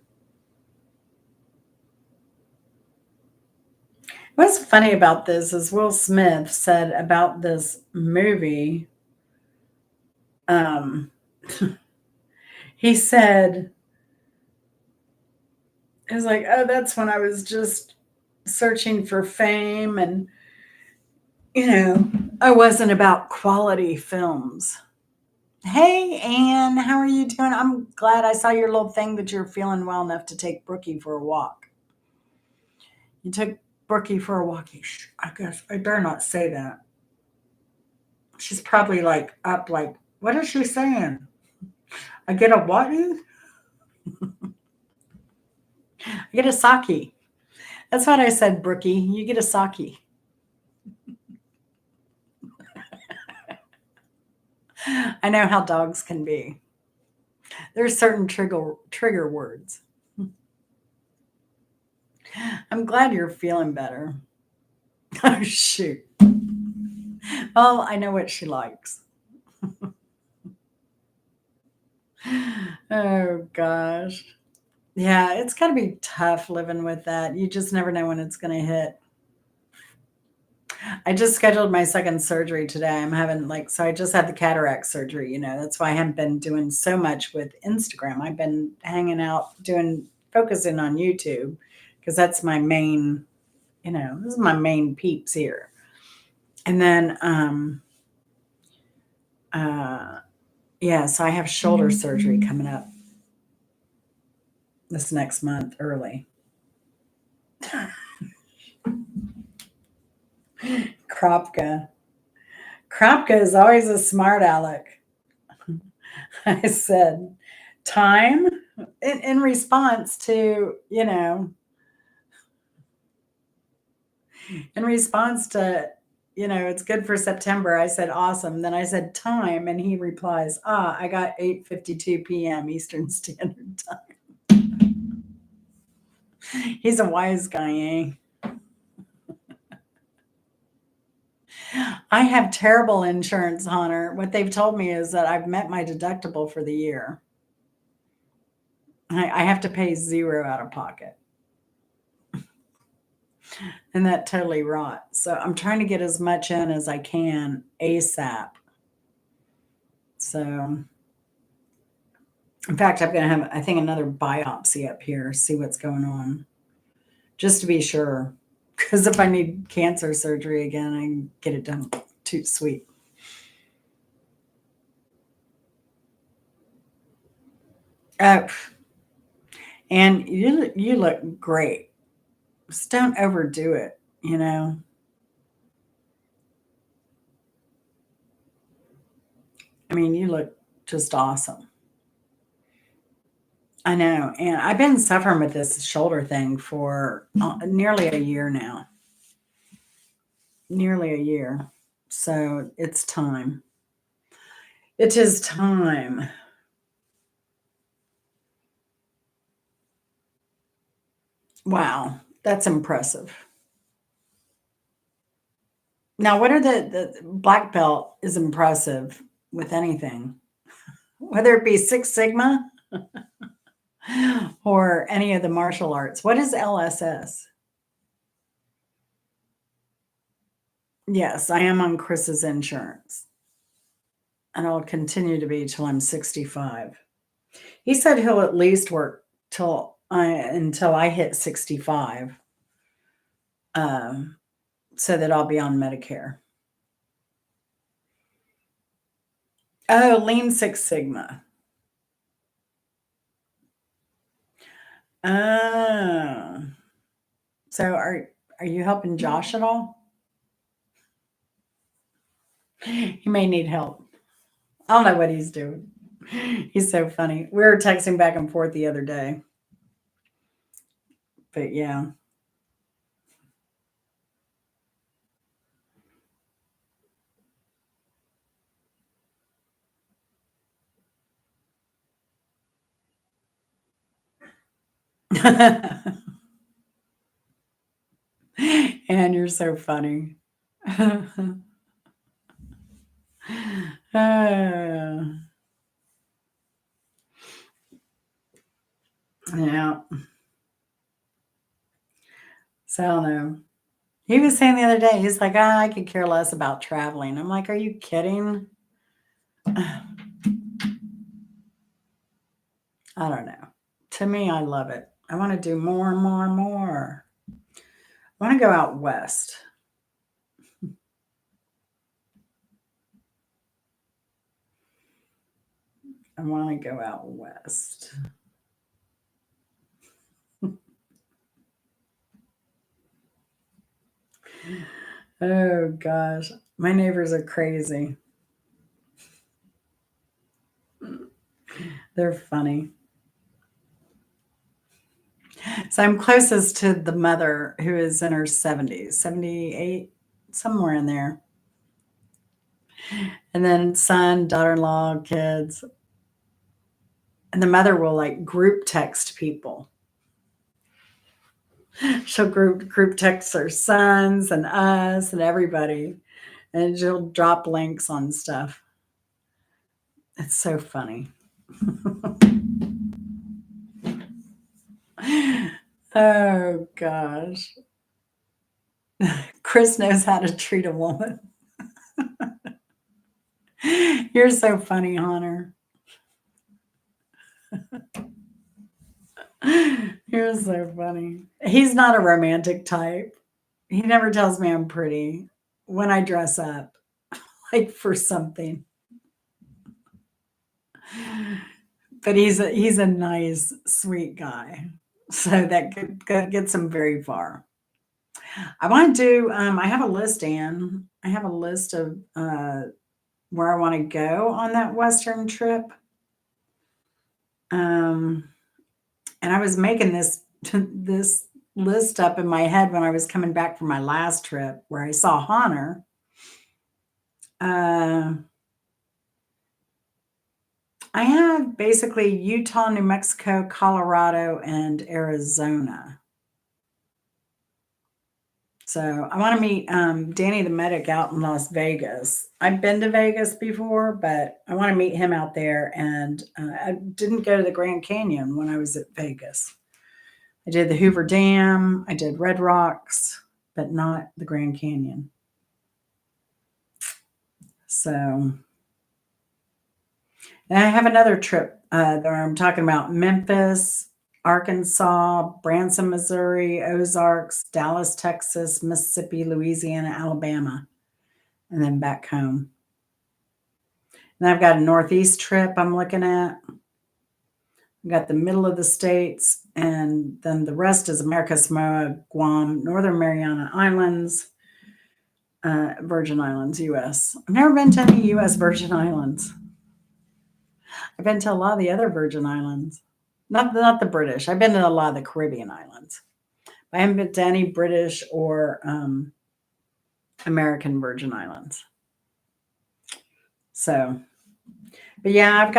What's funny about this is Will Smith said about this movie, he said, it was like, oh, that's when I was just searching for fame and, I wasn't about quality films. Hey, Anne, how are you doing? I'm glad I saw your little thing that you're feeling well enough to take Brookie for a walk. You took Brookie for a walk. I guess I better not say that. She's probably like up like, what is she saying? I get a what? I get a sake. That's what I said, Brookie. You get a sake. I know how dogs can be. There's certain trigger words. I'm glad you're feeling better. Oh, shoot. Well, I know what she likes. Oh, gosh. Yeah, it's gotta be tough living with that. You just never know when it's gonna hit. I just scheduled my second surgery today. I'm having so I just had the cataract surgery, that's why I haven't been doing so much with Instagram. I've been hanging out focusing on YouTube because that's my main, this is my main peeps here. And then, uh, yeah, so I have shoulder surgery coming up this next month early. Kropka. Kropka is always a smart aleck. I said, time in response to, in response to, it's good for September. I said, awesome. Then I said, time. And he replies, I got 8:52 p.m. Eastern Standard Time. He's a wise guy, eh? I have terrible insurance, Hunter. What they've told me is that I've met my deductible for the year. I have to pay zero out of pocket. And that totally rot. So I'm trying to get as much in as I can ASAP. So, in fact, I'm going to have, I think, another biopsy up here, see what's going on, just to be sure. Because if I need cancer surgery again, I can get it done. Too sweet. Oh, and you look great. Just don't overdo it. I mean, you look just awesome. I know. And I've been suffering with this shoulder thing for nearly a year now. Nearly a year. So it's time. It is time. Wow. That's impressive. Now, what are the black belt is impressive with anything, whether it be Six Sigma or any of the martial arts. What is LSS? Yes, I am on Chris's insurance, and I'll continue to be till I'm 65. He said he'll at least work until I hit 65, um, so that I'll be on Medicare. Oh, Lean Six Sigma. Oh, so are you helping Josh at all? He may need help. I don't know what he's doing. He's so funny. We were texting back and forth the other day. But yeah. And you're so funny. Uh, yeah. So I don't know. He was saying the other day, he's like, I could care less about traveling. I'm like, are you kidding? I don't know. To me, I love it. I want to do more and more and more. I want to go out west. I want to go out west. Oh gosh, my neighbors are crazy. They're funny. So I'm closest to the mother who is in her 70s, 78, somewhere in there. And then son, daughter-in-law, kids. And the mother will group text people. She'll group text her sons and us and everybody. And she'll drop links on stuff. It's so funny. Oh gosh. Chris knows how to treat a woman. You're so funny, Hunter. You're so funny. He's not a romantic type. He never tells me I'm pretty when I dress up, like for something. But he's a nice, sweet guy. So that gets him very far. I want to do. I have a list, Anne. I have a list of where I want to go on that Western trip. Um, and I was making this this list up in my head when I was coming back from my last trip, where I saw Honor. Uh, I have basically Utah, New Mexico, Colorado, and Arizona. So I want to meet Danny the medic out in Las Vegas. I've been to Vegas before, but I want to meet him out there. And I didn't go to the Grand Canyon when I was at Vegas. I did the Hoover Dam, I did Red Rocks, but not the Grand Canyon. So, and I have another trip that I'm talking about: Memphis, Arkansas, Branson, Missouri, Ozarks, Dallas, Texas, Mississippi, Louisiana, Alabama, and then back home. And I've got a Northeast trip I'm looking at. I've got the middle of the states, and then the rest is America, Samoa, Guam, Northern Mariana Islands, Virgin Islands, U.S. I've never been to any U.S. Virgin Islands. I've been to a lot of the other Virgin Islands, not the British. I've been to a lot of the Caribbean islands. I haven't been to any British or American Virgin Islands. So, but yeah, I've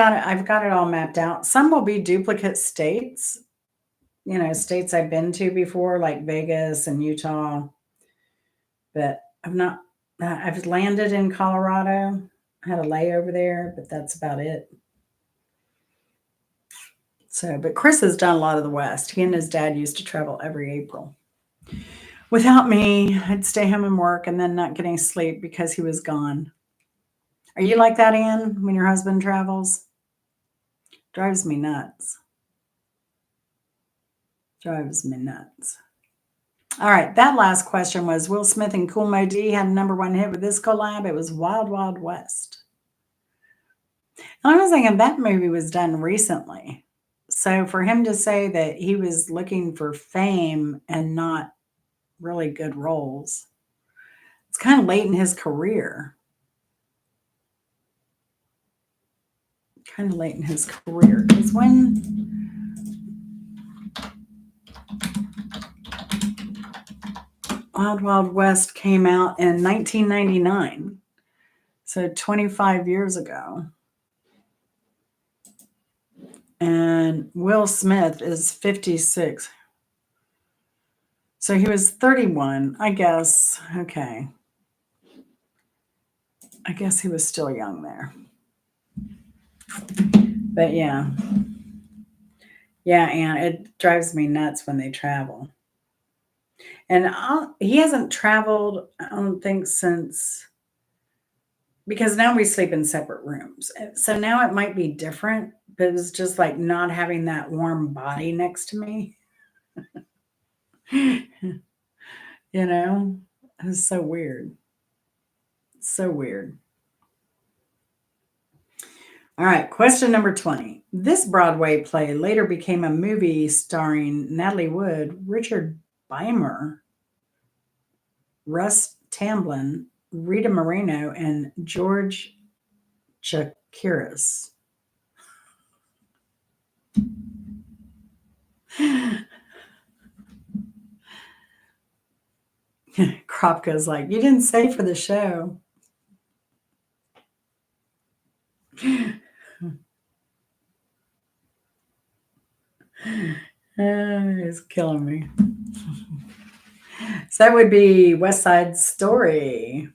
got it all mapped out. Some will be duplicate states, states I've been to before, like Vegas and Utah. But I've not. I've landed in Colorado. I had a layover there, but that's about it. So, but Chris has done a lot of the West. He and his dad used to travel every April. Without me, I'd stay home and work and then not getting sleep because he was gone. Are you like that, Anne, when your husband travels? Drives me nuts. Drives me nuts. All right, that last question was Will Smith and Cool Mo D had a number one hit with this collab. It was Wild Wild West. And I was thinking that movie was done recently. So for him to say that he was looking for fame and not really good roles, it's kind of late in his career. Kind of late in his career. Because when Wild Wild West came out in 1999, so 25 years ago. And Will Smith is 56. So he was 31, I guess. Okay. I guess he was still young there. But yeah. Yeah, and it drives me nuts when they travel. And he hasn't traveled, I don't think, since because now we sleep in separate rooms. So now it might be different, but it's just like not having that warm body next to me. You know, it's so weird. So weird. All right, question number 20. This Broadway play later became a movie starring Natalie Wood, Richard Beimer, Russ Tamblyn, Rita Moreno, and George Chakiris. Kropka's like, you didn't say for the show. It's killing me. So that would be West Side Story.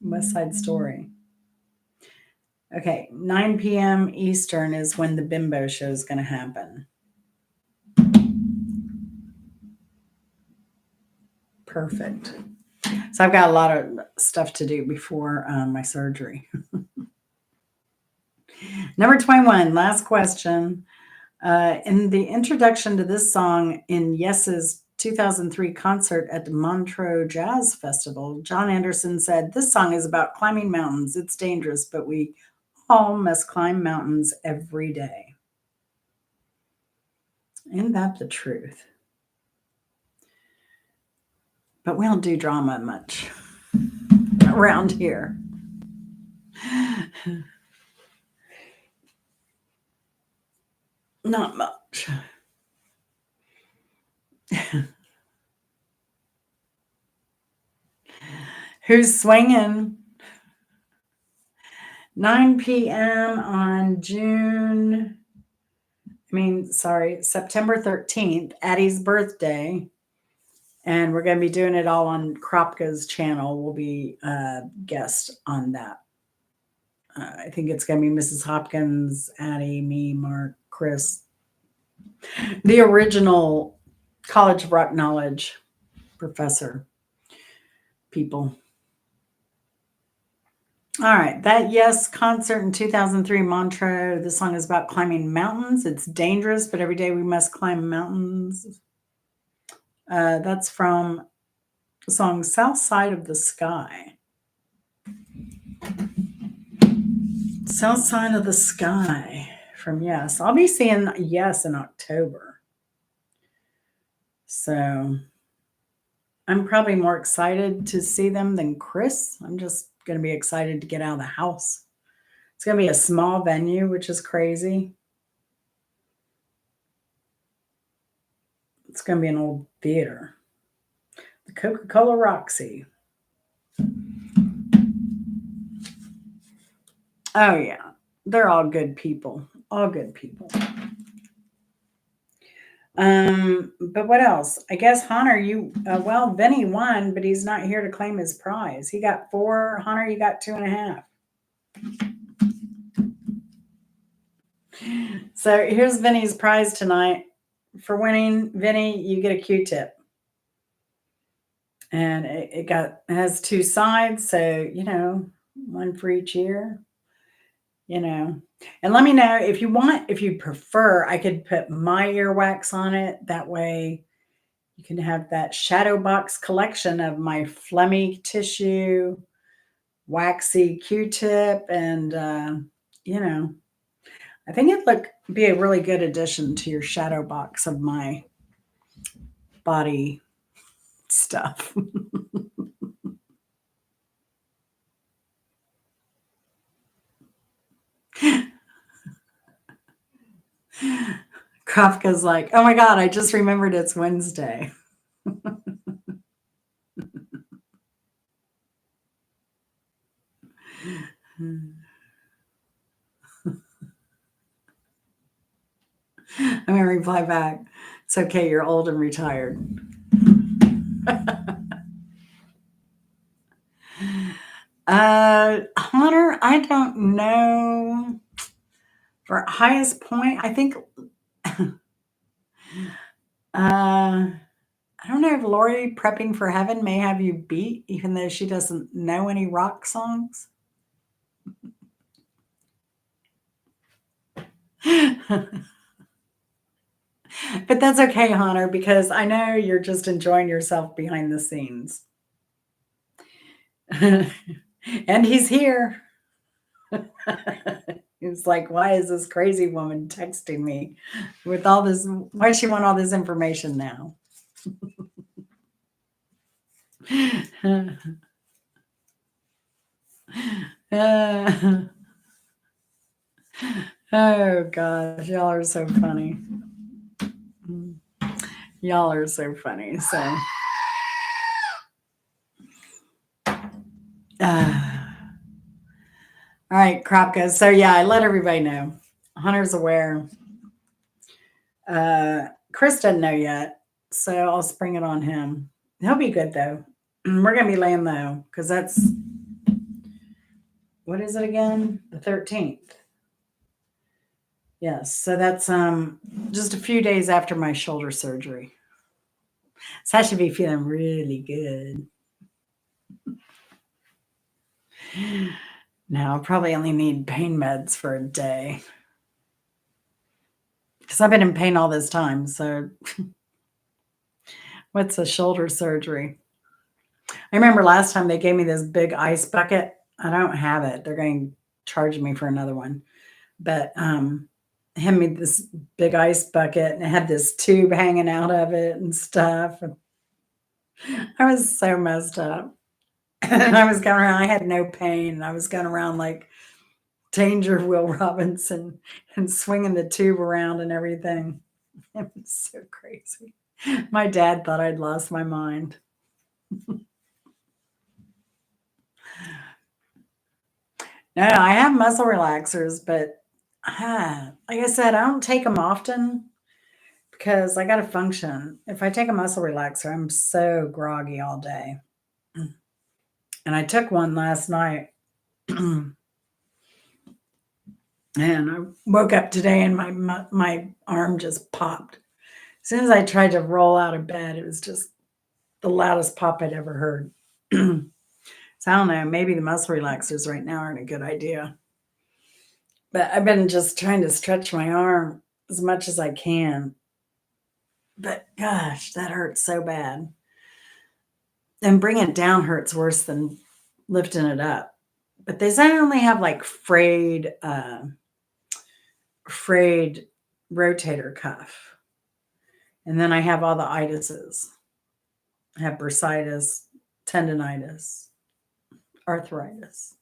West Side Story. Okay, 9 p.m. Eastern is when the Bimbo show is going to happen. Perfect. So I've got a lot of stuff to do before my surgery. Number 21, last question. In the introduction to this song in Yes's 2003 concert at the Montreux Jazz Festival, John Anderson said, "This song is about climbing mountains. It's dangerous, but we all must climb mountains every day." Isn't that the truth? But we don't do drama much around here. Not much. Who's swinging? 9 p.m. on September 13th, Addie's birthday. And we're going to be doing it all on Kropka's channel. We'll be guest on that. I think it's going to be Mrs. Hopkins, Addie, me, Mark, Chris. The original College of Rock Knowledge professor people. All right, that Yes concert in 2003 Montreux. This song is about climbing mountains. It's dangerous, but every day we must climb mountains. That's from the song South Side of the Sky. South Side of the Sky from Yes. I'll be seeing Yes in October. So I'm probably more excited to see them than Chris. I'm just going to be excited to get out of the house. It's going to be a small venue, which is crazy. It's going to be an old theater. The Coca-Cola Roxy. Oh, yeah. They're all good people. All good people. But what else? I guess Hunter, Vinny won, but he's not here to claim his prize. He got 4. Hunter, you got 2.5. So here's Vinny's prize tonight. For winning, Vinny, you get a Q-tip. And it has 2 sides, so one for each ear. And let me know if you prefer, I could put my earwax on it. That way you can have that shadow box collection of my phlegmy tissue, waxy Q-tip, and I think it'd be a really good addition to your shadow box of my body stuff. Kafka's like, "Oh my God, I just remembered it's Wednesday." I'm going to reply back. It's okay. You're old and retired. Hunter, I don't know. For highest point, I think, I don't know if Lori Prepping for Heaven may have you beat, even though she doesn't know any rock songs. But that's okay, Hunter, because I know you're just enjoying yourself behind the scenes. And he's here. He's like, "Why is this crazy woman texting me with all this? Why does she want all this information now?" Oh gosh, y'all are so funny. Y'all are so funny. So, all right, Kropka. So yeah, I let everybody know. Hunter's aware. Chris doesn't know yet, so I'll spring it on him. He'll be good though. We're gonna be laying low because that's, what is it again? The 13th. Yes, so that's just a few days after my shoulder surgery. So I should be feeling really good. Now I'll probably only need pain meds for a day because I've been in pain all this time. So what's a shoulder surgery? I remember last time they gave me this big ice bucket. I don't have it. They're going to charge me for another one. But hand me this big ice bucket and it had this tube hanging out of it and stuff. And I was so messed up. And I was going around, I had no pain. And I was going around like Danger Will Robinson and swinging the tube around and everything. It was so crazy. My dad thought I'd lost my mind. No, I have muscle relaxers, but like I said, I don't take them often because I got to function. If I take a muscle relaxer, I'm so groggy all day. And I took one last night and I woke up today and my arm just popped. As soon as I tried to roll out of bed, it was just the loudest pop I'd ever heard. So I don't know, maybe the muscle relaxers right now aren't a good idea. But I've been just trying to stretch my arm as much as I can. But gosh, that hurts so bad. And bringing it down hurts worse than lifting it up. But they say I only have like frayed rotator cuff. And then I have all the itises. I have bursitis, tendonitis, arthritis,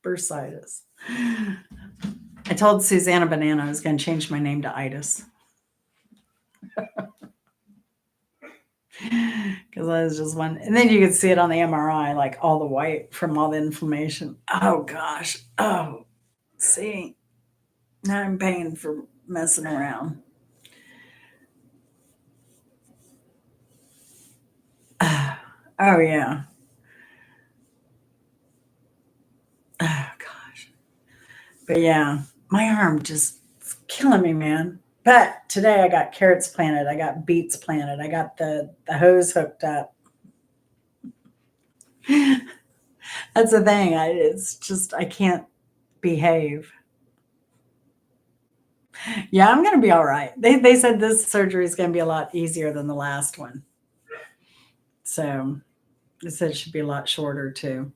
bursitis. I told Susanna Banana I was going to change my name to Itis. Because I was just one. And then you could see it on the MRI, like all the white from all the inflammation. Oh, gosh. Oh, see. Now I'm paying for messing around. Oh, yeah. Oh, gosh. But yeah, my arm just it's killing me, man. But today I got carrots planted. I got beets planted. I got the hose hooked up. That's the thing. It's just I can't behave. Yeah, I'm gonna be all right. They said this surgery is gonna be a lot easier than the last one. So they said it should be a lot shorter too.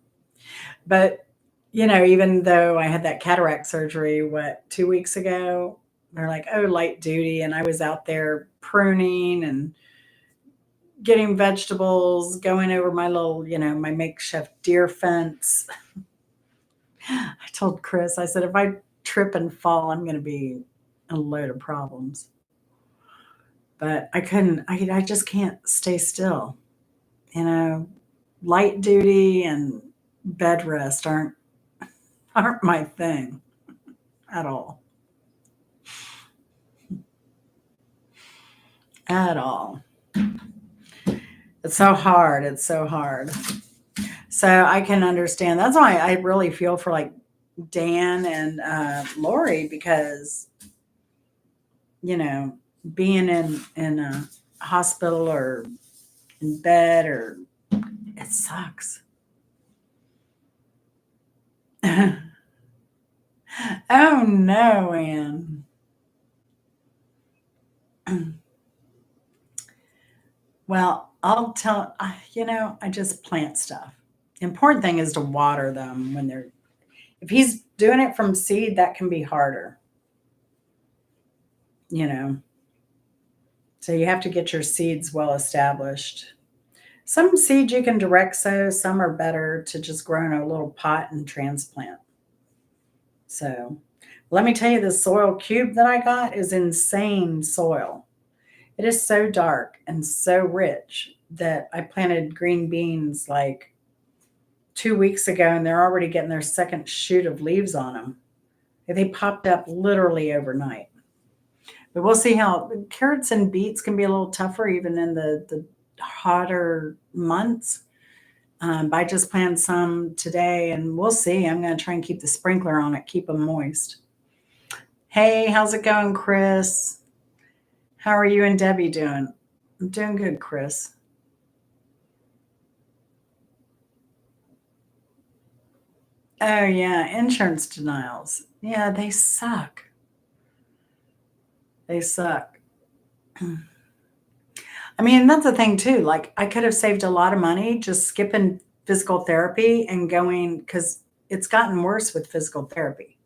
But even though I had that cataract surgery, what, 2 weeks ago, they're like, oh, light duty. And I was out there pruning and getting vegetables, going over my little, my makeshift deer fence. I told Chris, I said, if I trip and fall, I'm going to be a load of problems. But I couldn't, I just can't stay still. You know, light duty and bed rest aren't my thing at all. At all. It's so hard. It's so hard. So I can understand. That's why I really feel for like Dan and Lori because you know being in a hospital or in bed or it sucks. Oh no, Anne. Well, I'll tell. I just plant stuff. The important thing is to water them when they're. If he's doing it from seed, that can be harder. You know, so you have to get your seeds well established. Some seeds you can direct sow, some are better to just grow in a little pot and transplant. So let me tell you, the soil cube that I got is insane soil. It is so dark and so rich that I planted green beans like 2 weeks ago and they're already getting their second shoot of leaves on them. They popped up literally overnight. But we'll see how carrots and beets can be a little tougher even in the hotter months. I just planted some today and we'll see. I'm going to try and keep the sprinkler on it, keep them moist. Hey, how's it going, Chris? How are you and Debbie doing? I'm doing good, Chris. Oh, yeah, insurance denials. Yeah, they suck. They suck. I mean, that's the thing too. Like, I could have saved a lot of money just skipping physical therapy and going because it's gotten worse with physical therapy.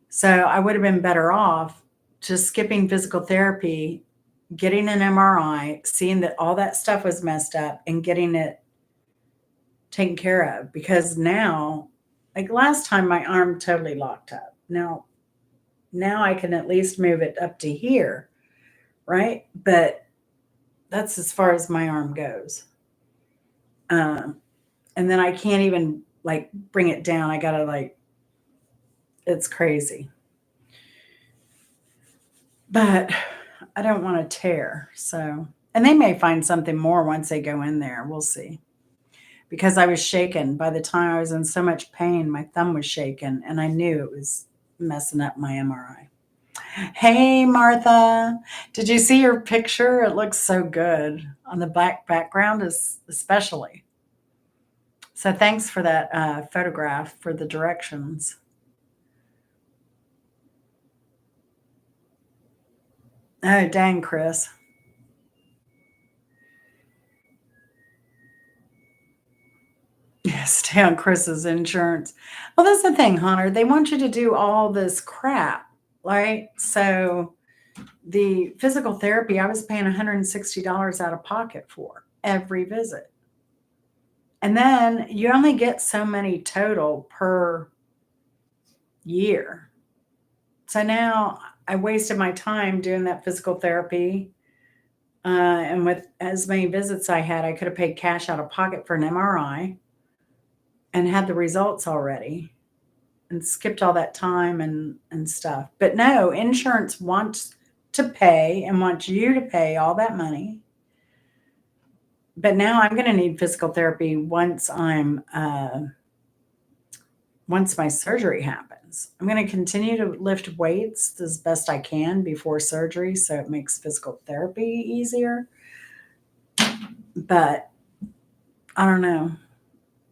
So I would have been better off just skipping physical therapy, getting an MRI, seeing that all that stuff was messed up, and getting it taken care of. Because now, like last time, my arm totally locked up. Now I can at least move it up to here, right? But that's as far as my arm goes. Um, and then I can't even like bring it down. I gotta like, it's crazy. But I don't want to tear. So, and they may find something more once they go in there. We'll see. Because I was shaken. By the time I was in so much pain, my thumb was shaking and I knew it was messing up my MRI. Hey, Martha. Did you see your picture? It looks so good on the black background, especially. So thanks for that photograph for the directions. Oh, dang, Chris. Yeah, stay on Chris's insurance. Well, that's the thing, Hunter. They want you to do all this crap, right? So the physical therapy, I was paying $160 out of pocket for every visit. And then you only get so many total per year. So now I wasted my time doing that physical therapy. And with as many visits I had, I could have paid cash out of pocket for an MRI and had the results already and skipped all that time and stuff. But no, insurance wants to pay and wants you to pay all that money. But now I'm going to need physical therapy once my surgery happens. I'm going to continue to lift weights as best I can before surgery so it makes physical therapy easier. But I don't know.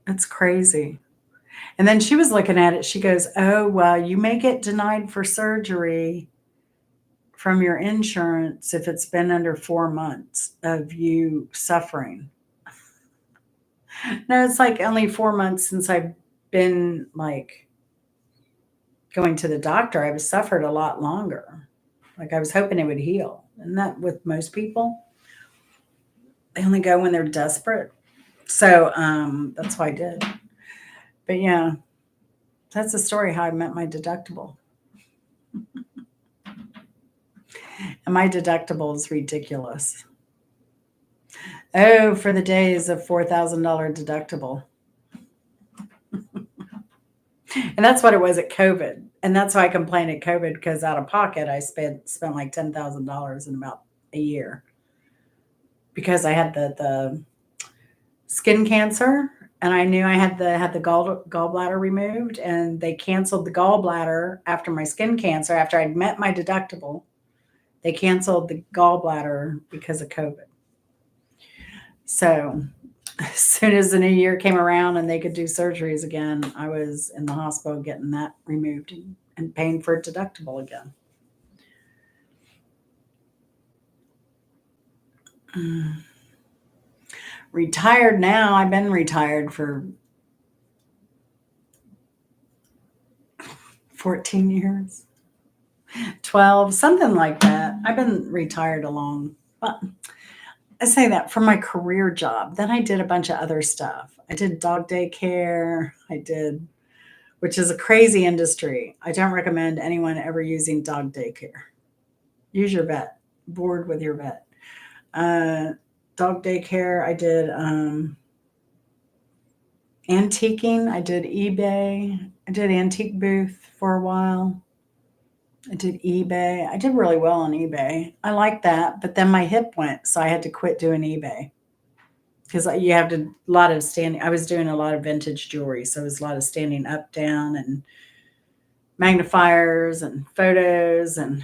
It's crazy. And then she was looking at it. She goes, "Oh, well, you may get denied for surgery from your insurance if it's been under 4 months of you suffering." No, it's like only 4 months since I've been like going to the doctor. I was suffered a lot longer. Like I was hoping it would heal. And that with most people, they only go when they're desperate. So that's why I did. But yeah, that's the story how I met my deductible. And my deductible is ridiculous. Oh, for the days of $4,000 deductible. And that's what it was at COVID. And that's why I complained at COVID because out of pocket I spent like $10,000 in about a year because I had the skin cancer and I knew I had the gallbladder removed and they canceled the gallbladder after my skin cancer after I'd met my deductible. They canceled the gallbladder because of COVID. So as soon as the new year came around and they could do surgeries again, I was in the hospital getting that removed and paying for a deductible again. Retired now. I've been retired for 14 years, 12, something like that. I've been retired a long, but I say that for my career job. Then I did a bunch of other stuff. I did dog daycare. Which is a crazy industry. I don't recommend anyone ever using dog daycare. Use your vet. Board with your vet. Uh, Dog daycare. I did antiquing. I did eBay. I did antique booth for a while. I did eBay. I did really well on eBay. I liked that, but then my hip went, so I had to quit doing eBay because you have to a lot of standing. I was doing a lot of vintage jewelry, so it was a lot of standing up, down, and magnifiers and photos, and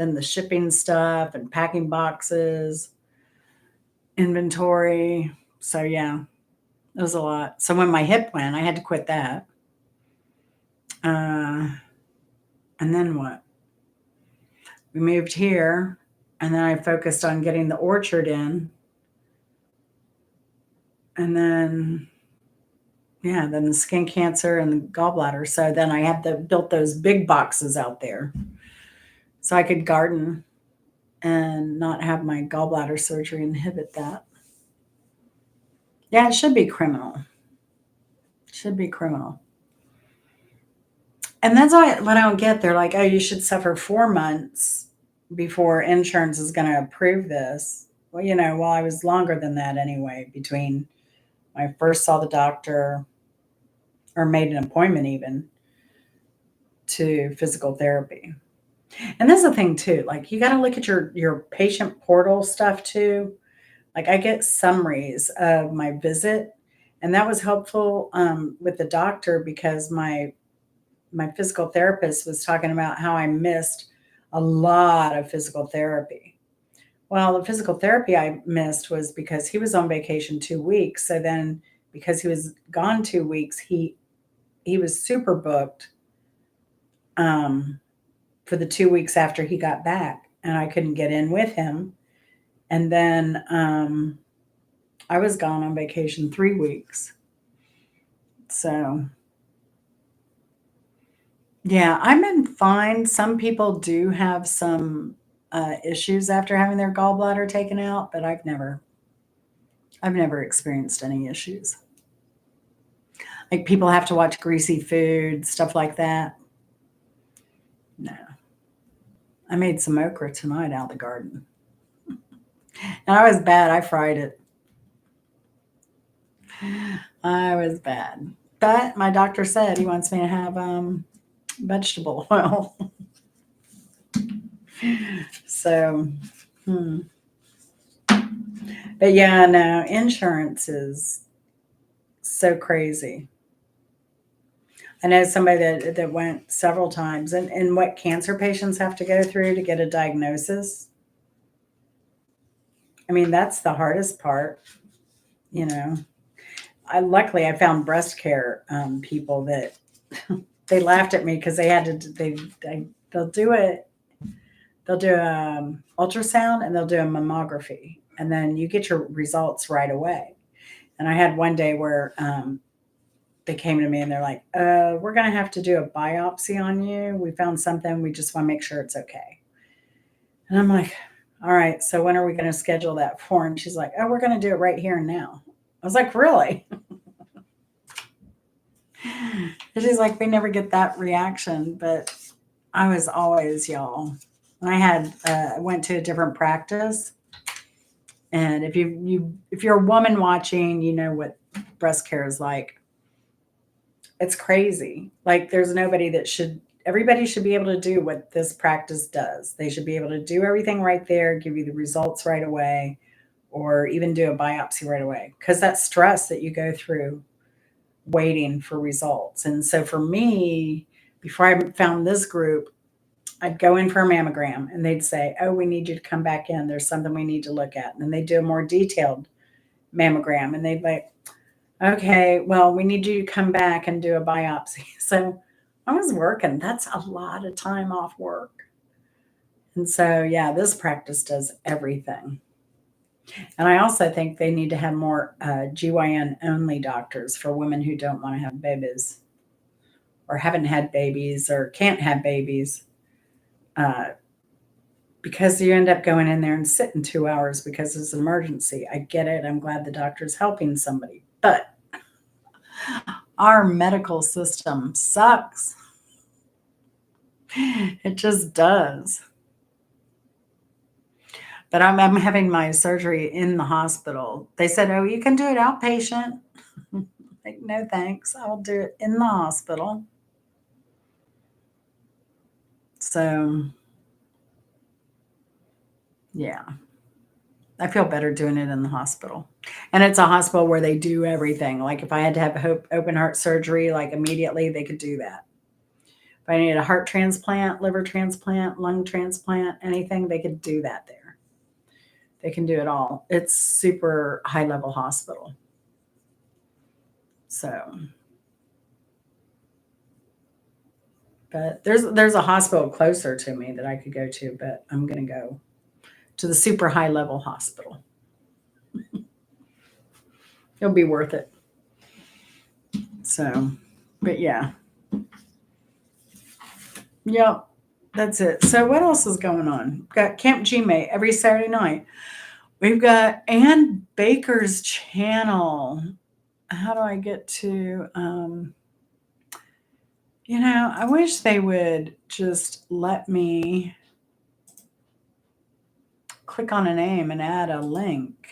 then the shipping stuff and packing boxes, inventory. So yeah, it was a lot. So when my hip went, I had to quit that. Uh, and then what? We moved here, and then I focused on getting the orchard in. And then, yeah, then the skin cancer and the gallbladder. So then I had to built those big boxes out there so I could garden and not have my gallbladder surgery inhibit that. Yeah, it should be criminal. Should be criminal. And that's what I don't get. They're like, oh, you should suffer 4 months before insurance is going to approve this. Well, well, I was longer than that anyway, between when I first saw the doctor or made an appointment even to physical therapy. And that's the thing too. Like you got to look at your patient portal stuff too. Like I get summaries of my visit, and that was helpful with the doctor because my physical therapist was talking about how I missed a lot of physical therapy. Well, the physical therapy I missed was because he was on vacation 2 weeks. So then, because he was gone 2 weeks, he was super booked um, for the 2 weeks after he got back, and I couldn't get in with him. And then I was gone on vacation 3 weeks. So yeah, I've been fine. Some people do have some issues after having their gallbladder taken out, but I've never experienced any issues. Like people have to watch greasy food, stuff like that. No, I made some okra tonight out of the garden, and I was bad. I fried it. I was bad, but my doctor said he wants me to have vegetable oil. So, hmm. But yeah, no, insurance is so crazy. I know somebody that went several times, and what cancer patients have to go through to get a diagnosis. I mean, that's the hardest part, you know. Luckily I found breast care people that they laughed at me because they had to they'll do it. They'll do ultrasound and they'll do a mammography, and then you get your results right away. And I had one day where they came to me and they're like, we're going to have to do a biopsy on you. We found something. We just want to make sure it's okay. And I'm like, all right, so when are we going to schedule that for? And she's like, oh, we're going to do it right here and now. I was like, really? And she's like, we never get that reaction. But I was always, y'all. I went to a different practice. And if you're a woman watching, you know what breast care is like. It's crazy. Like there's nobody everybody should be able to do what this practice does. They should be able to do everything right there, give you the results right away, or even do a biopsy right away. Because that stress that you go through waiting for results. And so for me, before I found this group, I'd go in for a mammogram and they'd say, oh, we need you to come back in. There's something we need to look at. And then they'd do a more detailed mammogram and they'd like, okay, well, we need you to come back and do a biopsy. So I was working. That's a lot of time off work. And so, yeah, this practice does everything. And I also think they need to have more GYN only doctors for women who don't want to have babies or haven't had babies or can't have babies. Uh, because you end up going in there and sitting 2 hours because it's an emergency. I get it. I'm glad the doctor's helping somebody. But our medical system sucks. It just does. But I'm having my surgery in the hospital. They said, oh, you can do it outpatient. Like, no, thanks. I'll do it in the hospital. So, yeah, I feel better doing it in the hospital. And it's a hospital where they do everything. Like if I had to have open heart surgery, like immediately they could do that. If I needed a heart transplant, liver transplant, lung transplant, anything, they could do that there. They can do it all. It's super high level hospital. So, but there's a hospital closer to me that I could go to, but I'm going to go to the super high level hospital. It'll be worth it. So, but yeah. Yep. That's it. So what else is going on? We've got Camp Gmate every Saturday night. We've got Ann Baker's channel. How do I get to I wish they would just let me click on a name and add a link.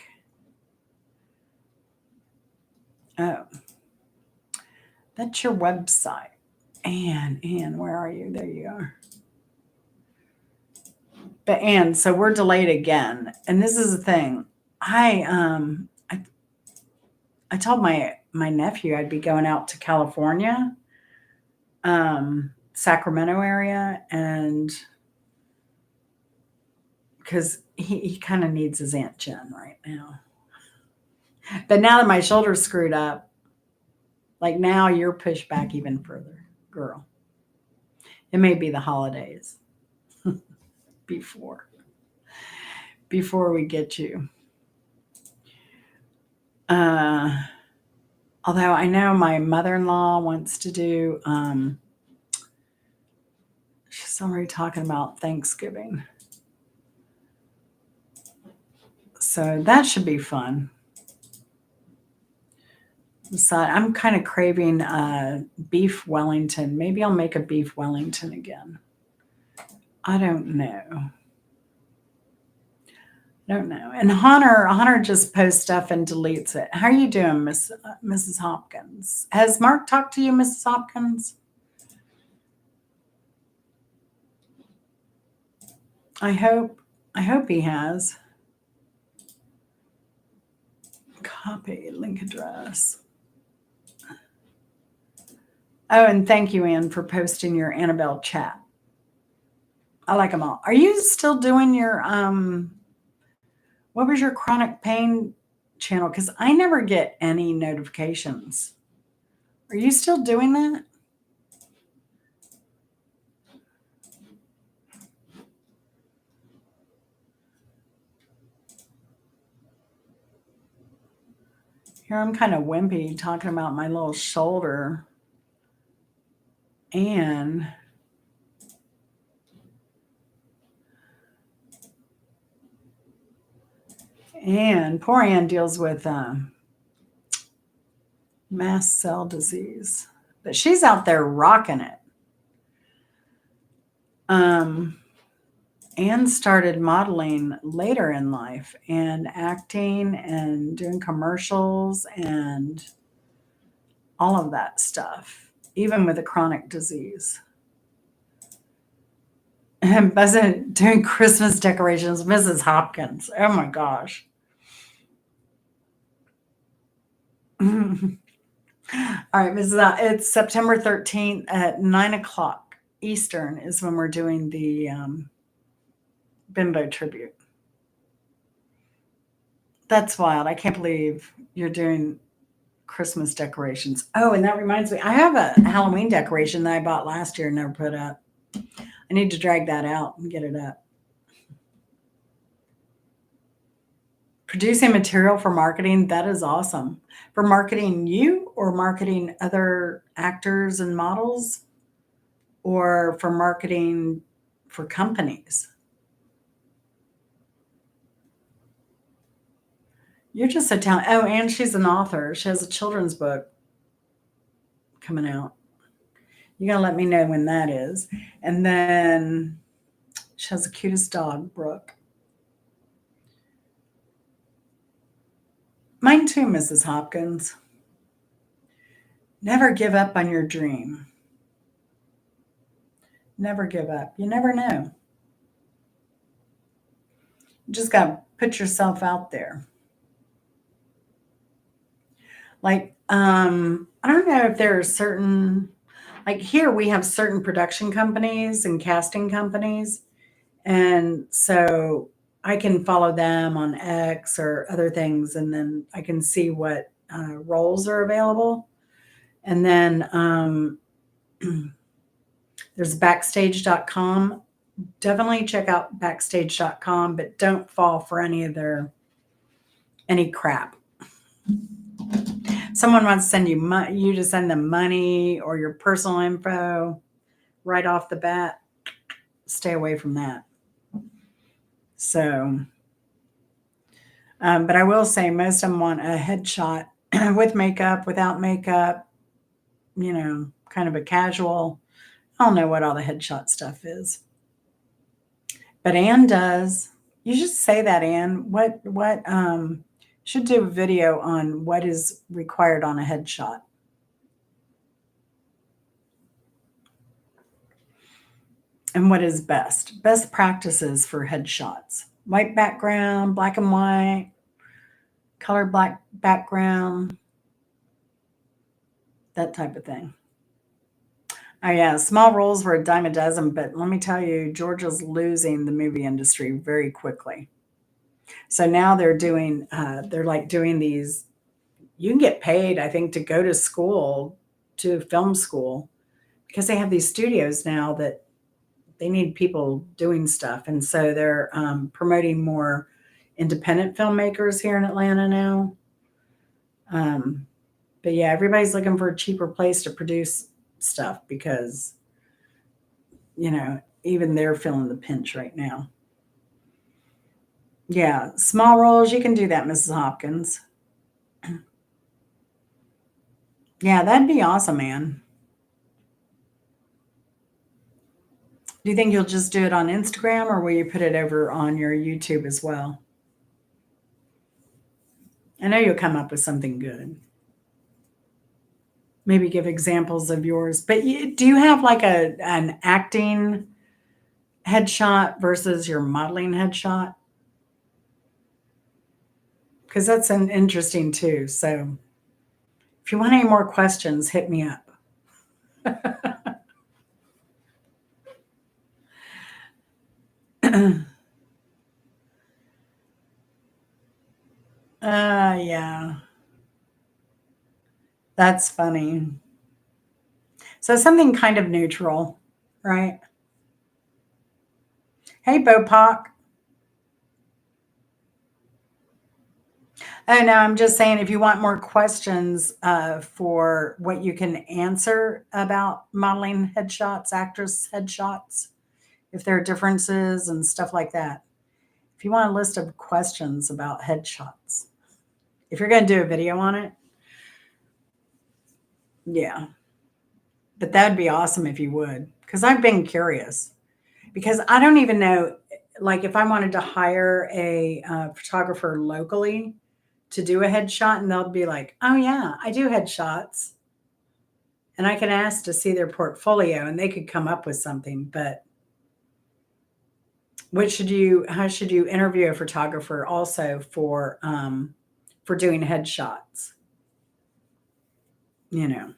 Oh. That's your website. Ann, where are you? There you are. But Ann, so we're delayed again. And this is the thing. I told my nephew I'd be going out to California, Sacramento area, and because he kind of needs his Aunt Jen right now. But now that my shoulder's screwed up, like now you're pushed back even further, girl. It may be the holidays before we get you. Although I know my mother-in-law wants to do, she's already talking about Thanksgiving. So that should be fun. So I'm kind of craving beef Wellington. Maybe I'll make a beef Wellington again. I don't know. And Hunter just posts stuff and deletes it. How are you doing, Mrs. Hopkins? Has Mark talked to you, Mrs. Hopkins? I hope he has. Copy link address. Oh, and thank you, Ann, for posting your Annabelle chat. I like them all. Are you still doing your what was your chronic pain channel? Because I never get any notifications. Are you still doing that? Here I'm kind of wimpy talking about my little shoulder. And poor Ann deals with mast cell disease, but she's out there rocking it. Ann started modeling later in life and acting and doing commercials and all of that stuff, even with a chronic disease. And wasn't doing Christmas decorations, Mrs. Hopkins. Oh my gosh. All right, it's September 13th at 9:00 Eastern is when we're doing the Bimbo tribute. That's wild. I can't believe you're doing Christmas decorations. Oh, and that reminds me, I have a Halloween decoration that I bought last year and never put up. I need to drag that out and get it up. Producing material for marketing, that is awesome. For marketing you or marketing other actors and models or for marketing for companies? You're just so talented. Oh, and she's an author. She has a children's book coming out. You gotta let me know when that is. And then she has the cutest dog, Brooke. Mine too, Mrs. Hopkins. Never give up on your dream. Never give up. You never know. You just got to put yourself out there. Like, I don't know if there are certain, Like here, we have certain production companies and casting companies. And so I can follow them on X or other things, and then I can see what roles are available. And then there's backstage.com. Definitely check out backstage.com, but don't fall for any crap. Someone wants to send you to send them money or your personal info right off the bat. Stay away from that. So, but I will say most of them want a headshot with makeup, without makeup, kind of a casual. I don't know what all the headshot stuff is, but Anne does. You should say that, Anne. What should do a video on what is required on a headshot. And what is best? Best practices for headshots. White background, black and white, color black background, that type of thing. Oh yeah, small roles were a dime a dozen, but let me tell you, Georgia's losing the movie industry very quickly. So now they're like doing these. You can get paid, I think, to go to school, to film school, because they have these studios now that they need people doing stuff, and so they're promoting more independent filmmakers here in Atlanta now. Um, but yeah, everybody's looking for a cheaper place to produce stuff because even they're feeling the pinch right now. Yeah, small roles, you can do that, Mrs. Hopkins. Yeah, that'd be awesome, man. Do you think you'll just do it on Instagram or will you put it over on your YouTube as well? I know you'll come up with something good. Maybe give examples of yours. But do you have like an acting headshot versus your modeling headshot? Because that's an interesting too. So if you want any more questions, hit me up. Yeah, that's funny. So something kind of neutral, right? Hey, Bopak. Oh no, I'm just saying if you want more questions for what you can answer about modeling headshots, actress headshots, if there are differences and stuff like that. If you want a list of questions about headshots, if you're going to do a video on it, yeah. But that'd be awesome if you would, because I've been curious. Because I don't even know, like, if I wanted to hire a photographer locally to do a headshot, and they'll be like, "Oh yeah, I do headshots," and I can ask to see their portfolio, and they could come up with something. But how should you interview a photographer also for doing headshots? You know,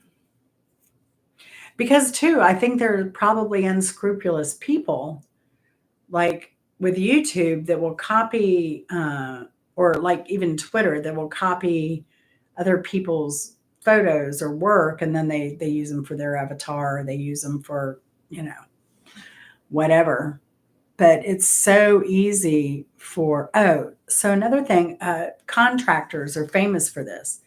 because too, I think there are probably unscrupulous people like with YouTube that will copy, or like even Twitter that will copy other people's photos or work, and then they use them for their avatar, or they use them for you know whatever. But it's so easy for so another thing, contractors are famous for this.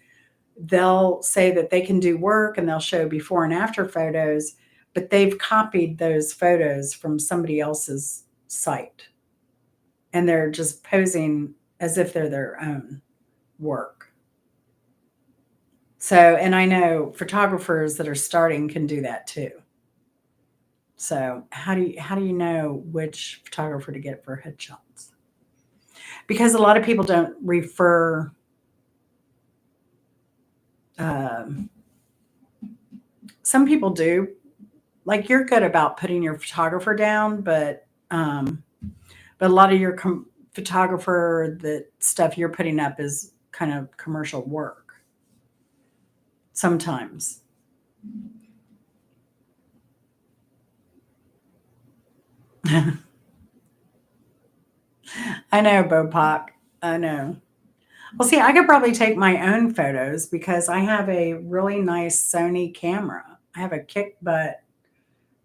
They'll say that they can do work and they'll show before and after photos, but they've copied those photos from somebody else's site and they're just posing as if they're their own work. So, and I know photographers that are starting can do that too. So, how do you know which photographer to get for headshots? Because a lot of people don't refer. Um, some people do. Like you're good about putting your photographer down, but a lot of your photographer, the stuff you're putting up is kind of commercial work sometimes. I know, Bopak. I know. Well, see, I could probably take my own photos because I have a really nice Sony camera. I have a kick butt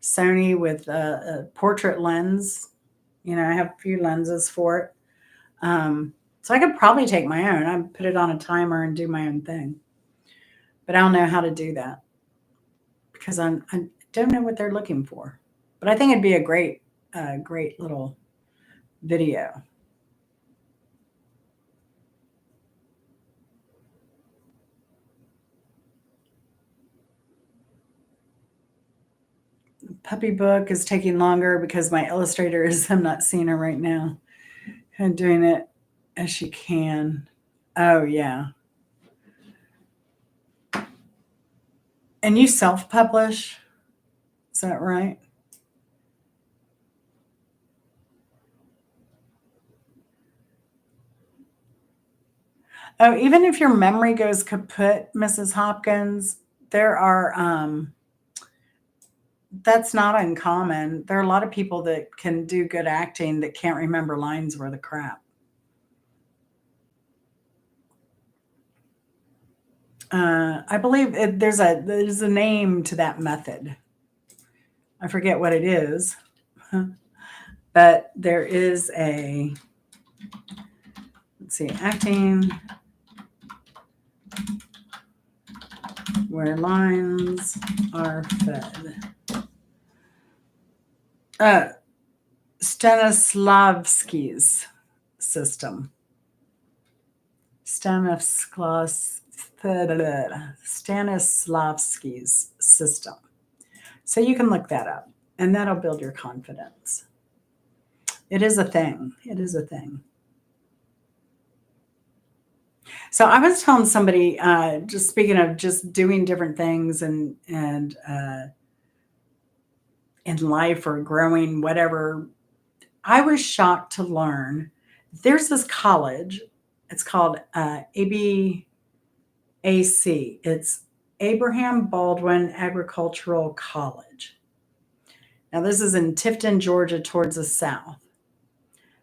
Sony with a portrait lens. I have a few lenses for it. So I could probably take my own. I put it on a timer and do my own thing. But I don't know how to do that because I don't know what they're looking for. But I think it'd be a great little video. Puppy book is taking longer because my illustrator is, I'm not seeing her right now, and doing it as she can. Oh, yeah. And you self publish? Is that right? Oh, even if your memory goes kaput, Mrs. Hopkins, there are, that's not uncommon. There are a lot of people that can do good acting that can't remember lines worth of crap. I believe there's a name to that method. I forget what it is, but there is a, let's see, acting where lines are fed. Uh, Stanislavski's system. Stanislavski's system. So you can look that up and that'll build your confidence. It is a thing. It is a thing. So I was telling somebody, just speaking of just doing different things and in life or growing, whatever, I was shocked to learn there's this college. It's called ABAC. It's Abraham Baldwin Agricultural College. Now, this is in Tifton, Georgia, towards the south.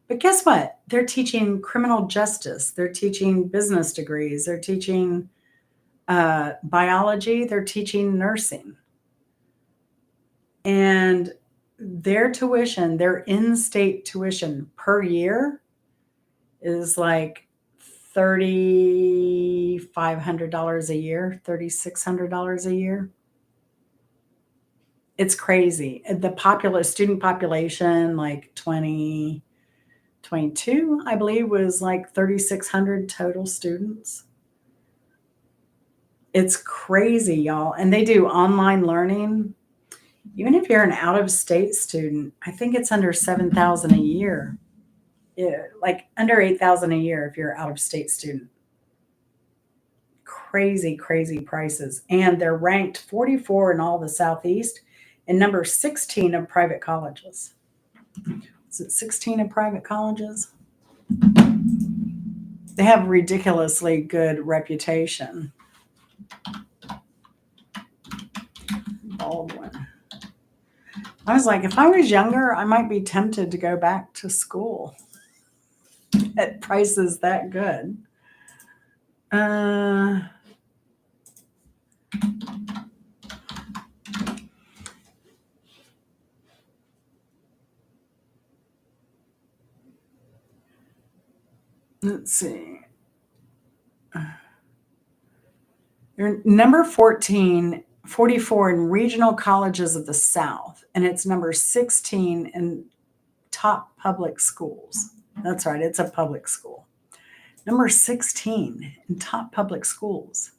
But guess what? They're teaching criminal justice. They're teaching business degrees. They're teaching biology. They're teaching nursing. And their tuition, their in-state tuition per year is like $3,500 a year, $3,600 a year. It's crazy. The student population, like 2022, I believe, was like 3,600 total students. It's crazy, y'all. And they do online learning. Even if you're an out of state student, I think it's under 7,000 a year. Yeah, like under 8,000 a year if you're an out of state student. Crazy, crazy prices. And they're ranked 44 in all the Southeast and number 16 of private colleges. Is it 16 of private colleges? They have ridiculously good reputation. Baldwin. I was like, if I was younger, I might be tempted to go back to school at prices that good. Let's see. You're number 44 in regional colleges of the South, and it's number 16 in top public schools. That's right, it's a public school. Number 16 in top public schools.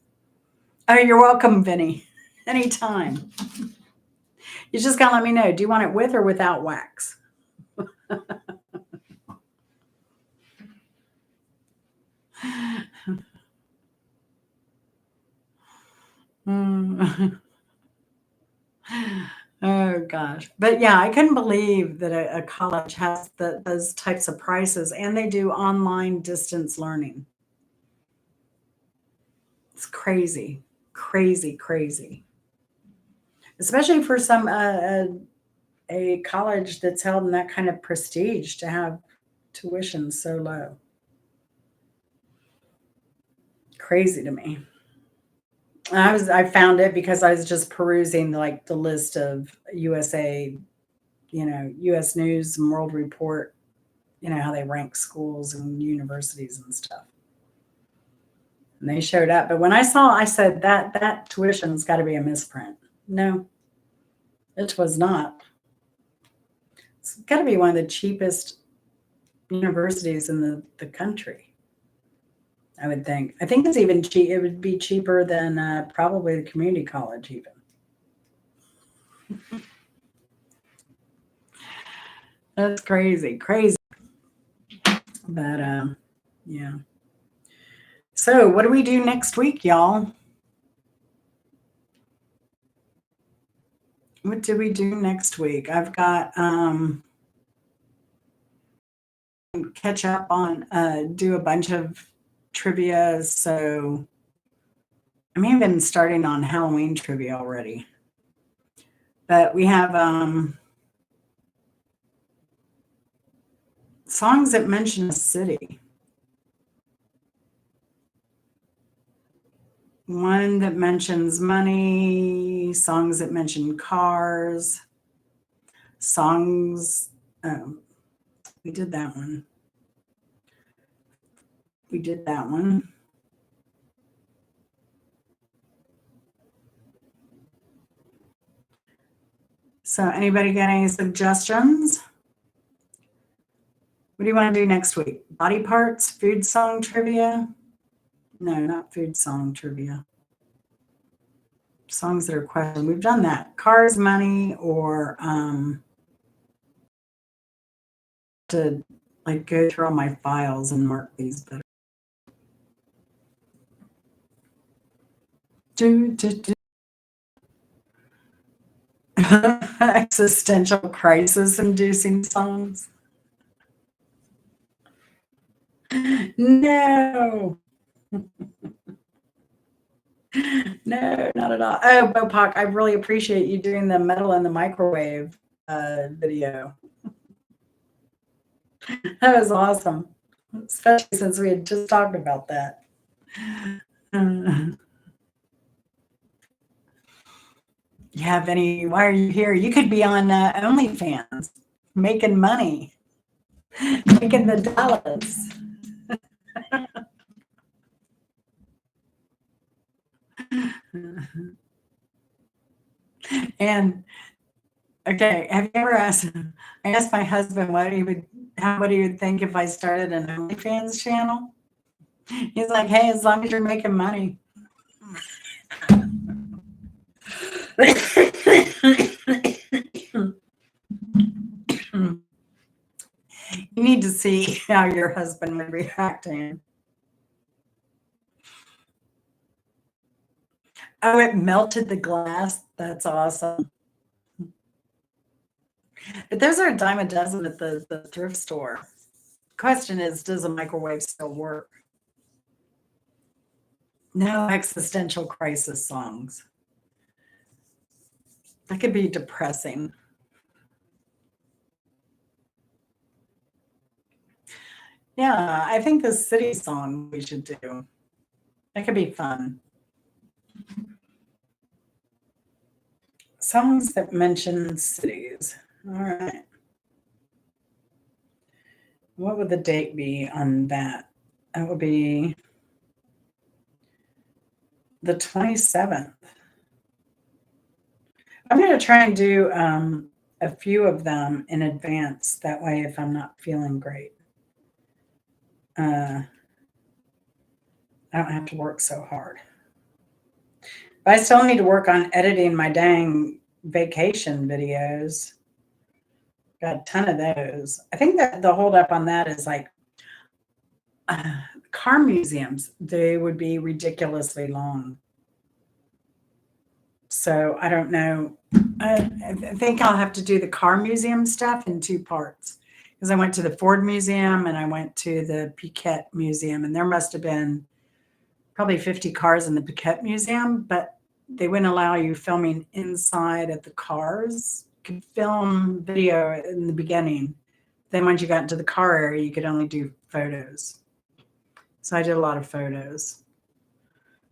Oh, you're welcome, Vinny. Anytime. You just gotta let me know. Do you want it with or without wax? Mm. Oh gosh. But yeah, I couldn't believe that a college has those types of prices and they do online distance learning. It's crazy, crazy, crazy. Especially for some a college that's held in that kind of prestige to have tuition so low. Crazy to me. I found it because I was just perusing like the list of USA, US News and World Report, how they rank schools and universities and stuff. And they showed up. But when I said that tuition's got to be a misprint. No, it was not. It's got to be one of the cheapest universities in the country. I would think. I think it's even cheap. It would be cheaper than probably the community college, even. That's crazy, crazy. But yeah. So, what do we do next week, y'all? What do we do next week? I've got catch up on do a bunch of trivia. So I may have been starting on Halloween trivia already. But we have songs that mention a city. One that mentions money, songs that mention cars, songs. We did that one. We did that one. So, anybody got any suggestions? What do you want to do next week? Body parts, food song trivia? No, not food song trivia. Songs that are questioned. We've done that. Cars, money, or to like go through all my files and mark these better. Existential crisis inducing songs. No. No, not at all. Oh, Bopak, I really appreciate you doing the metal in the microwave video. That was awesome, especially since we had just talked about that. You have any? Why are you here? You could be on OnlyFans, making money, making the dollars. And okay, have you ever asked? I asked my husband what he would think if I started an OnlyFans channel. He's like, "Hey, as long as you're making money." You need to see how your husband would react to him. Oh, it melted the glass. That's awesome. But those are a dime a dozen at the thrift store. Question is, does a microwave still work? No existential crisis songs. That could be depressing. Yeah, I think the city song we should do. That could be fun. Songs that mention cities. All right. What would the date be on that? That would be the 27th. I'm going to try and do a few of them in advance. That way, if I'm not feeling great, I don't have to work so hard. But I still need to work on editing my dang vacation videos. Got a ton of those. I think that the holdup on that is like car museums. They would be ridiculously long. So I don't know. I think I'll have to do the car museum stuff in two parts because I went to the Ford Museum and I went to the Piquet Museum, and there must have been probably 50 cars in the Piquet Museum, but they wouldn't allow you filming inside of the cars could film video in the beginning. Then once you got into the car area, you could only do photos. So I did a lot of photos.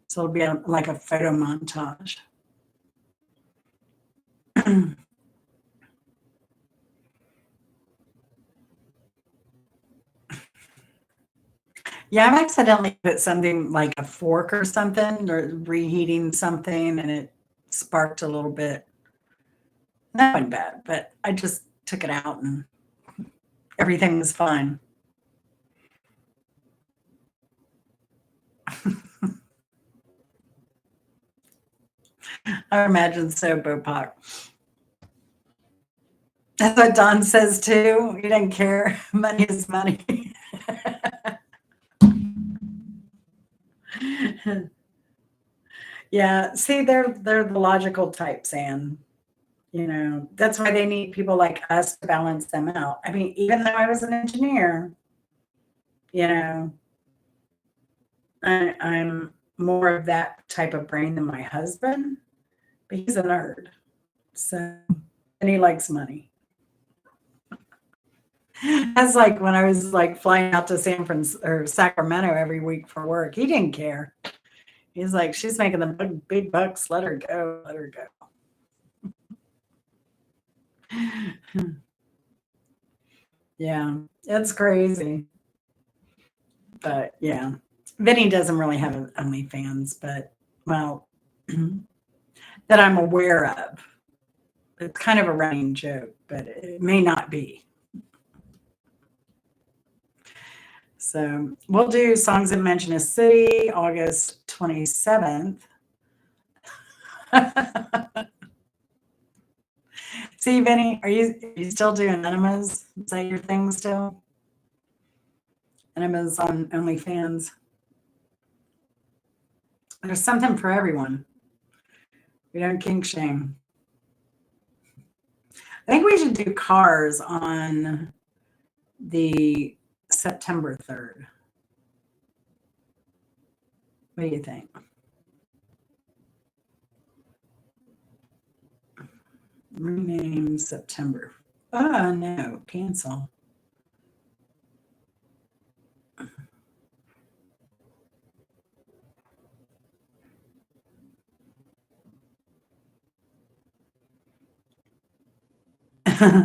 So it'll be like a photo montage. Yeah, I've accidentally put something like a fork or something, or reheating something, and it sparked a little bit. That wasn't bad, but I just took it out and everything was fine. I imagine so, Bopak. That's what Don says too. He didn't care. Money is money. Yeah, see, they're the logical types, Anne. You know, that's why they need people like us to balance them out. I mean, even though I was an engineer, you know, I'm more of that type of brain than my husband, but he's a nerd. So, and he likes money. That's like when I was like flying out to San Francisco or Sacramento every week for work. He didn't care. He's like, she's making the big bucks. Let her go. Let her go. Yeah, it's crazy. But yeah, Vinny doesn't really have OnlyFans, but well, that I'm aware of. It's kind of a running joke, but it may not be. So we'll do Songs That Mention a City, August 27th. See, Vinny, are you still doing enemas? Is that your thing still? Enemas on OnlyFans. There's something for everyone. We don't kink shame. I think we should do cars on the September 3rd. What do you think? Rename September. Oh, no, cancel.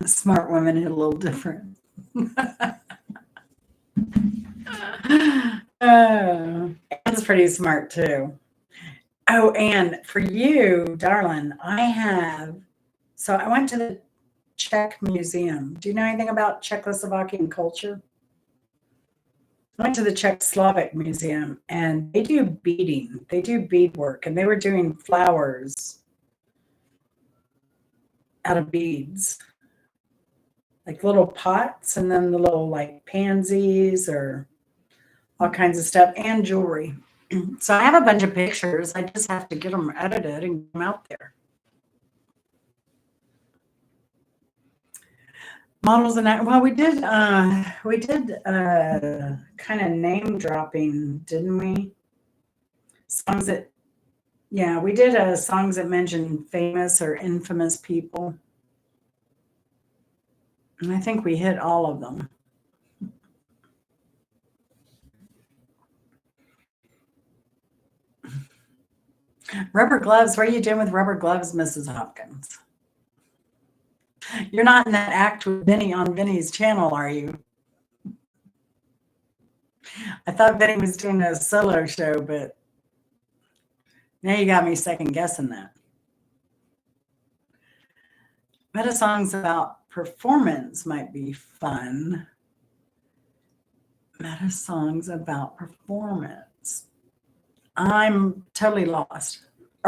Smart women hit a little different. Oh, Anne's pretty smart too. Oh, and for you, darling, so I went to the Czech Museum. Do you know anything about Czechoslovakian culture? I went to the Czech Slavic Museum and they do beading, they do beadwork, and they were doing flowers out of beads, like little pots, and then the little like pansies or all kinds of stuff, and jewelry. So I have a bunch of pictures. I just have to get them edited and get them out there. Models and that. Well, we did kind of name dropping, didn't we? Songs that, yeah, we did songs that mention famous or infamous people. And I think we hit all of them. Rubber gloves. What are you doing with rubber gloves, Mrs. Hopkins? You're not in that act with Vinny on Vinny's channel, are you? I thought Vinny was doing a solo show, but now you got me second guessing that. Meta songs about performance might be fun. Meta songs about performance. I'm totally lost.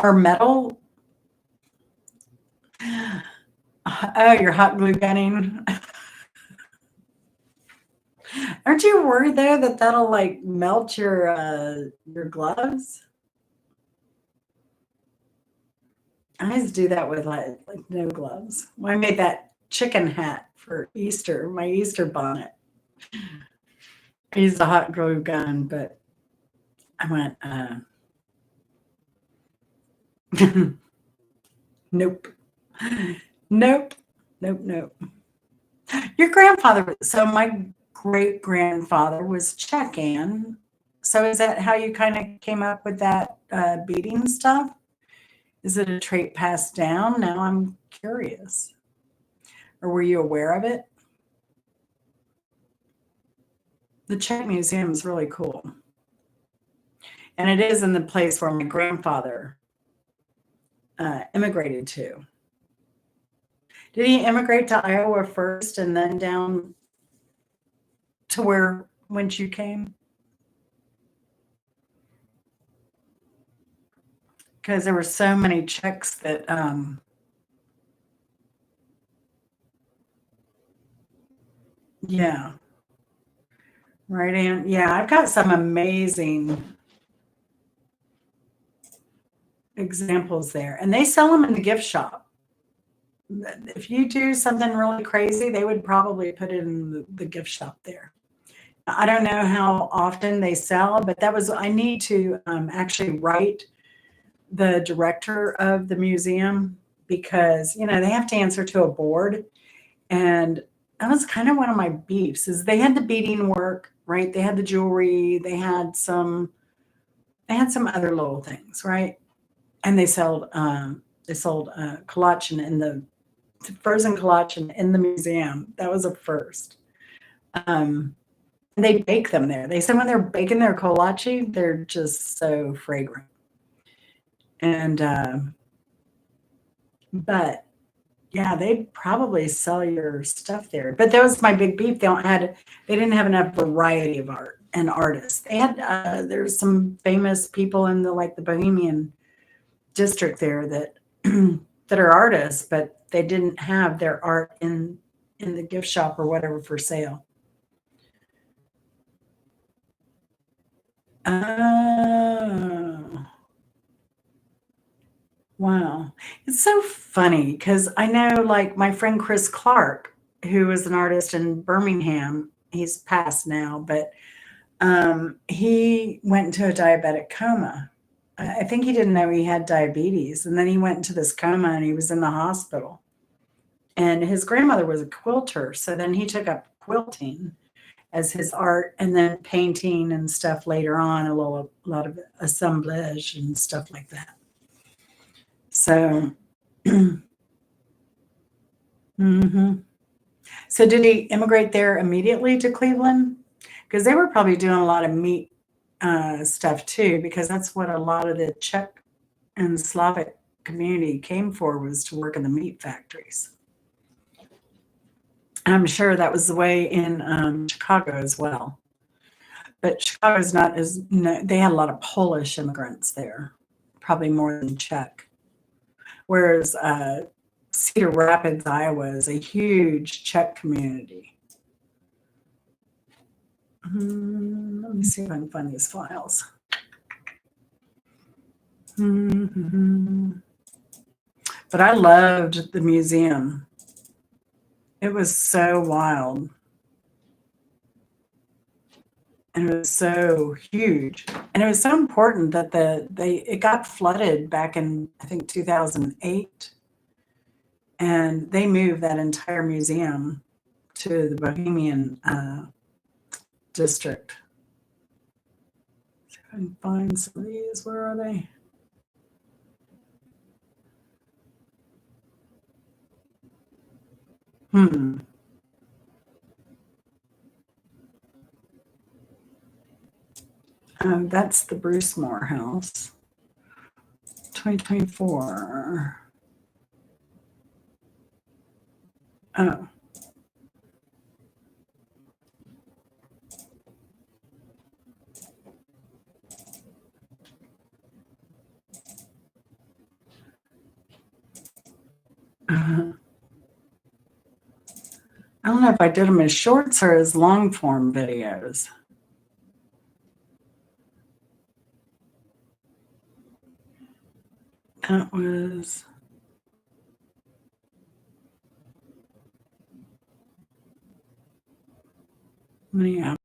Or metal? Oh, you're hot glue gunning. Aren't you worried though that that'll like melt your gloves? I used to do that with like no gloves. When I made that chicken hat for Easter, my Easter bonnet. I used a hot glue gun, but I went, nope. Nope. Nope, nope. Your grandfather, so my great grandfather was Czech, Ann. So is that how you kind of came up with that beading stuff? Is it a trait passed down? Now I'm curious. Or were you aware of it? The Czech Museum is really cool. And it is in the place where my grandfather immigrated to. Did he immigrate to Iowa first and then down to where whence you came? Because there were so many Czechs that, yeah, right. And yeah, I've got some amazing examples there, and they sell them in the gift shop. If you do something really crazy, they would probably put it in the gift shop there. I don't know how often they sell, but that was, I need to actually write the director of the museum because, you know, they have to answer to a board. And that was kind of one of my beefs is they had the beading work, right? They had the jewelry, they had some other little things, right? And they sold collagen in the frozen collagen in the museum. That was a first. Um, and they bake them there. They said when they're baking their kolache, they're just so fragrant. And but yeah, they probably sell your stuff there. But that was my big beef. They didn't have enough variety of art and artists. They had there's some famous people in the Bohemian district there that that are artists, but they didn't have their art in the gift shop or whatever for sale. Oh, wow. It's so funny because I know like my friend Chris Clark, who was an artist in Birmingham, he's passed now, but he went into a diabetic coma. I think he didn't know he had diabetes. And then he went into this coma and he was in the hospital. And his grandmother was a quilter. So then he took up quilting as his art and then painting and stuff later on, a lot of assemblage and stuff like that. So, mhm. So did he immigrate there immediately to Cleveland? Because they were probably doing a lot of meat stuff too, because that's what a lot of the Czech and Slavic community came for was to work in the meat factories. And I'm sure that was the way in Chicago as well. But Chicago's not as, no, they had a lot of Polish immigrants there, probably more than Czech. Whereas Cedar Rapids, Iowa is a huge Czech community. Let me see if I can find these files. But I loved the museum. It was so wild. And it was so huge. And it was so important that it got flooded back in I think 2008. And they moved that entire museum to the Bohemian district. See if I can find some of these. Where are they? That's the Bruce Moore House. 2024. Oh. I don't know if I did them as shorts or as long form videos. That was Minneapolis.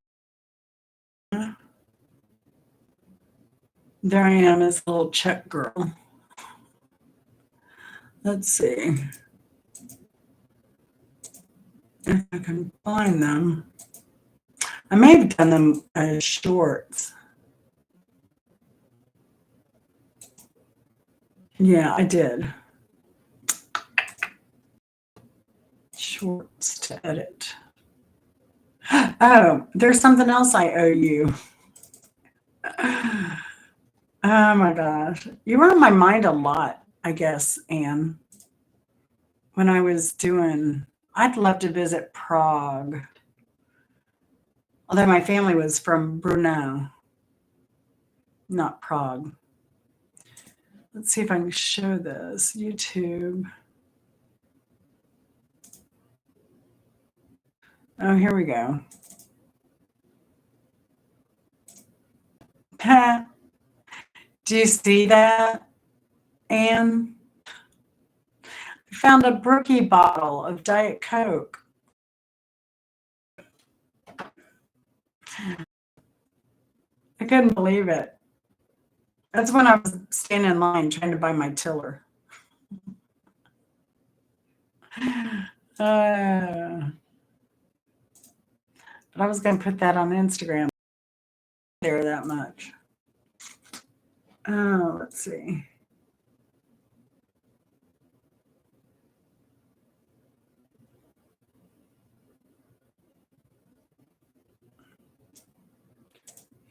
There I am as a little Czech girl. Let's see. if I can find them. I may have done them as shorts. Yeah, I did. Shorts to edit. Oh, there's something else I owe you. Oh my gosh. You were on my mind a lot, I guess, Anne, when I was doing, I'd love to visit Prague. Although my family was from Brno, not Prague. Let's see if I can show this. YouTube. Oh, here we go. Do you see that, Anne? I found a brookie bottle of Diet Coke. I couldn't believe it. That's when I was standing in line trying to buy my tiller. But I was going to put that on Instagram. There that much. Oh, let's see.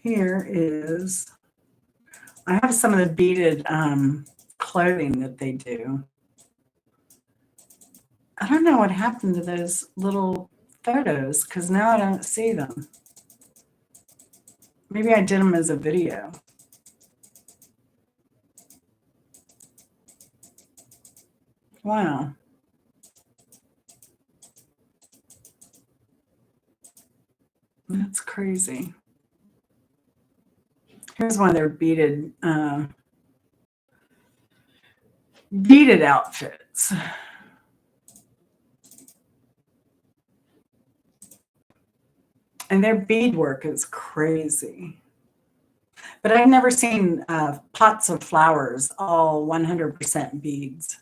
Here is, I have some of the beaded clothing that they do. I don't know what happened to those little photos because now I don't see them. Maybe I did them as a video. Wow. That's crazy. Here's one of their beaded outfits. And their beadwork is crazy. But I've never seen pots of flowers, all 100% beads.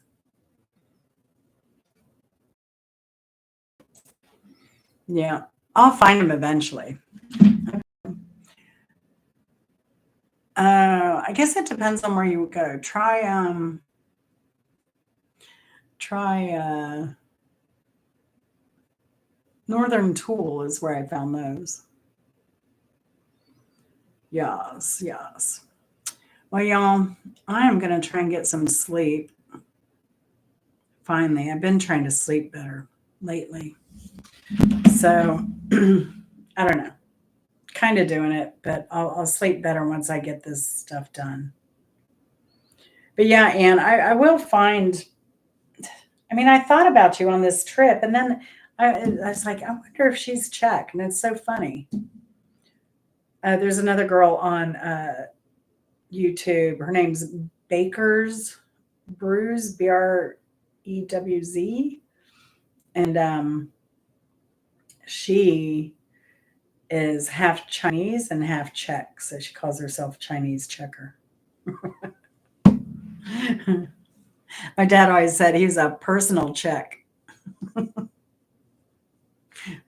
Yeah, I'll find them eventually. I guess it depends on where you go. Try Northern Tool is where I found those. Yes, yes. Well, y'all, I am going to try and get some sleep. Finally, I've been trying to sleep better lately. So, I don't know. Kind of doing it, but I'll sleep better once I get this stuff done. But yeah, Anne, I will find, I mean, I thought about you on this trip, and then I was like, I wonder if she's Czech. And it's so funny. There's another girl on YouTube. Her name's Baker's Brews, Brewz. And she is half Chinese and half Czech. So she calls herself Chinese Checker. My dad always said he was a personal Czech.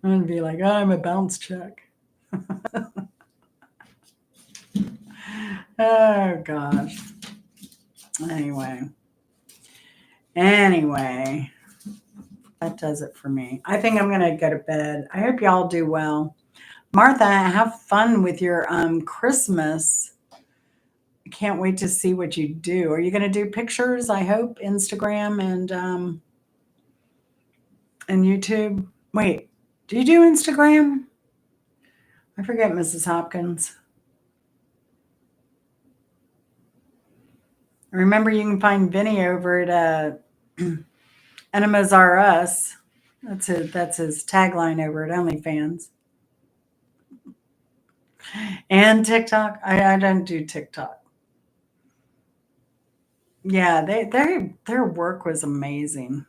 I'd be like, oh, I'm a bounce check. Oh gosh. Anyway, that does it for me. I think I'm gonna go to bed. I hope y'all do well. Martha, have fun with your Christmas. I can't wait to see what you do. Are you gonna do pictures? I hope Instagram and YouTube. Wait, do you do Instagram? I forget, Mrs. Hopkins. Remember, you can find Vinny over at Enemas Are Us. That's his tagline over at OnlyFans. And TikTok. I don't do TikTok. Yeah, their work was amazing.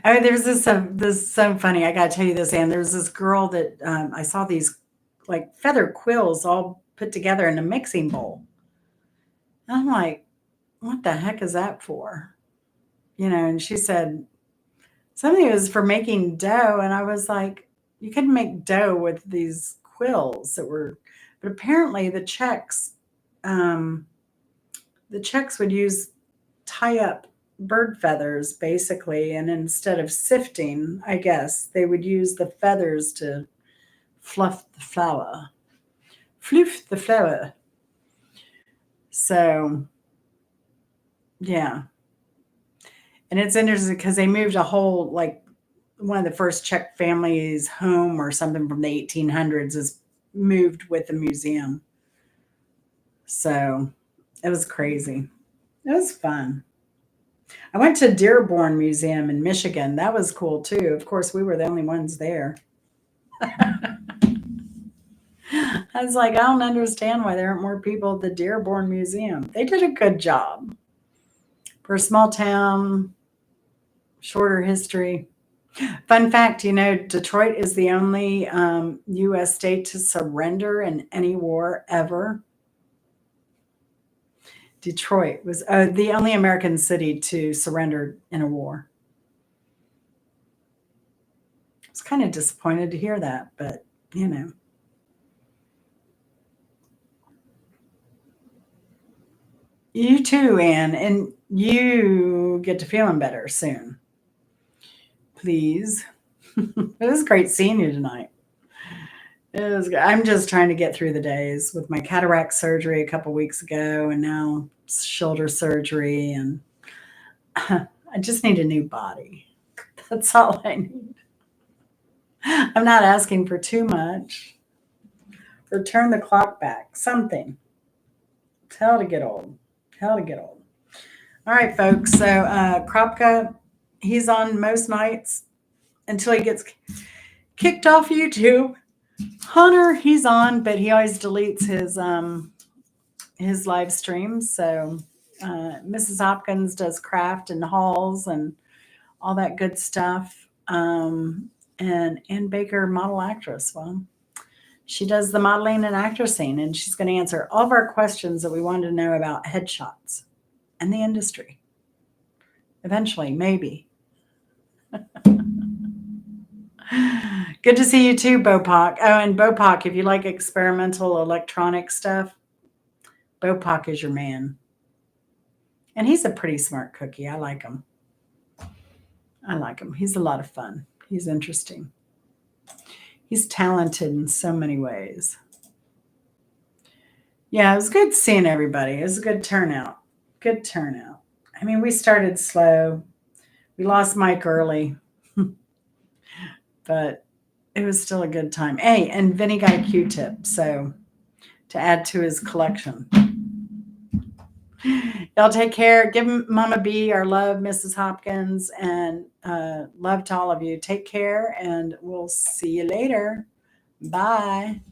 Oh, there's this is so funny. I got to tell you this, Anne. There's this girl that I saw these like feather quills all put together in a mixing bowl. And I'm like, what the heck is that for? and she said something was for making dough. And I was like, you couldn't make dough with these quills that were, but apparently um, the Czechs would use tie up bird feathers basically. And instead of sifting, I guess they would use the feathers to fluff the flour. Floof the flour. So, yeah. And it's interesting because they moved a whole, like, one of the first Czech families home or something from the 1800s is moved with the museum. So it was crazy. It was fun. I went to Dearborn Museum in Michigan. That was cool too. Of course, we were the only ones there. I was like, I don't understand why there aren't more people at the Dearborn Museum. They did a good job for a small town, shorter history. Fun fact, Detroit is the only U.S. state to surrender in any war ever. Detroit was the only American city to surrender in a war. I was kind of disappointed to hear that, but you know. You too, Anne, and you get to feeling better soon, please. It was great seeing you tonight. I'm just trying to get through the days with my cataract surgery a couple weeks ago, and now shoulder surgery, and I just need a new body. That's all I need. I'm not asking for too much. Or turn the clock back. Something. Tell to get old. Tell to get old. All right, folks. So Kropka, he's on most nights until he gets kicked off YouTube. Hunter, he's on, but he always deletes his live streams. So Mrs. Hopkins does craft and hauls and all that good stuff. And Ann Baker, model actress. Well, she does the modeling and actressing, and she's going to answer all of our questions that we wanted to know about headshots and the industry. Eventually, maybe. Good to see you too, Bopak. Oh, and Bopak, if you like experimental electronic stuff, Bopak is your man. And he's a pretty smart cookie. I like him. I like him. He's a lot of fun. He's interesting. He's talented in so many ways. Yeah, it was good seeing everybody. It was a good turnout. Good turnout. I mean, we started slow. We lost Mike early, but it was still a good time. Hey, and Vinny got a Q-tip, so to add to his collection. Y'all take care. Give Mama B our love, Mrs. Hopkins, and love to all of you. Take care, and we'll see you later. Bye.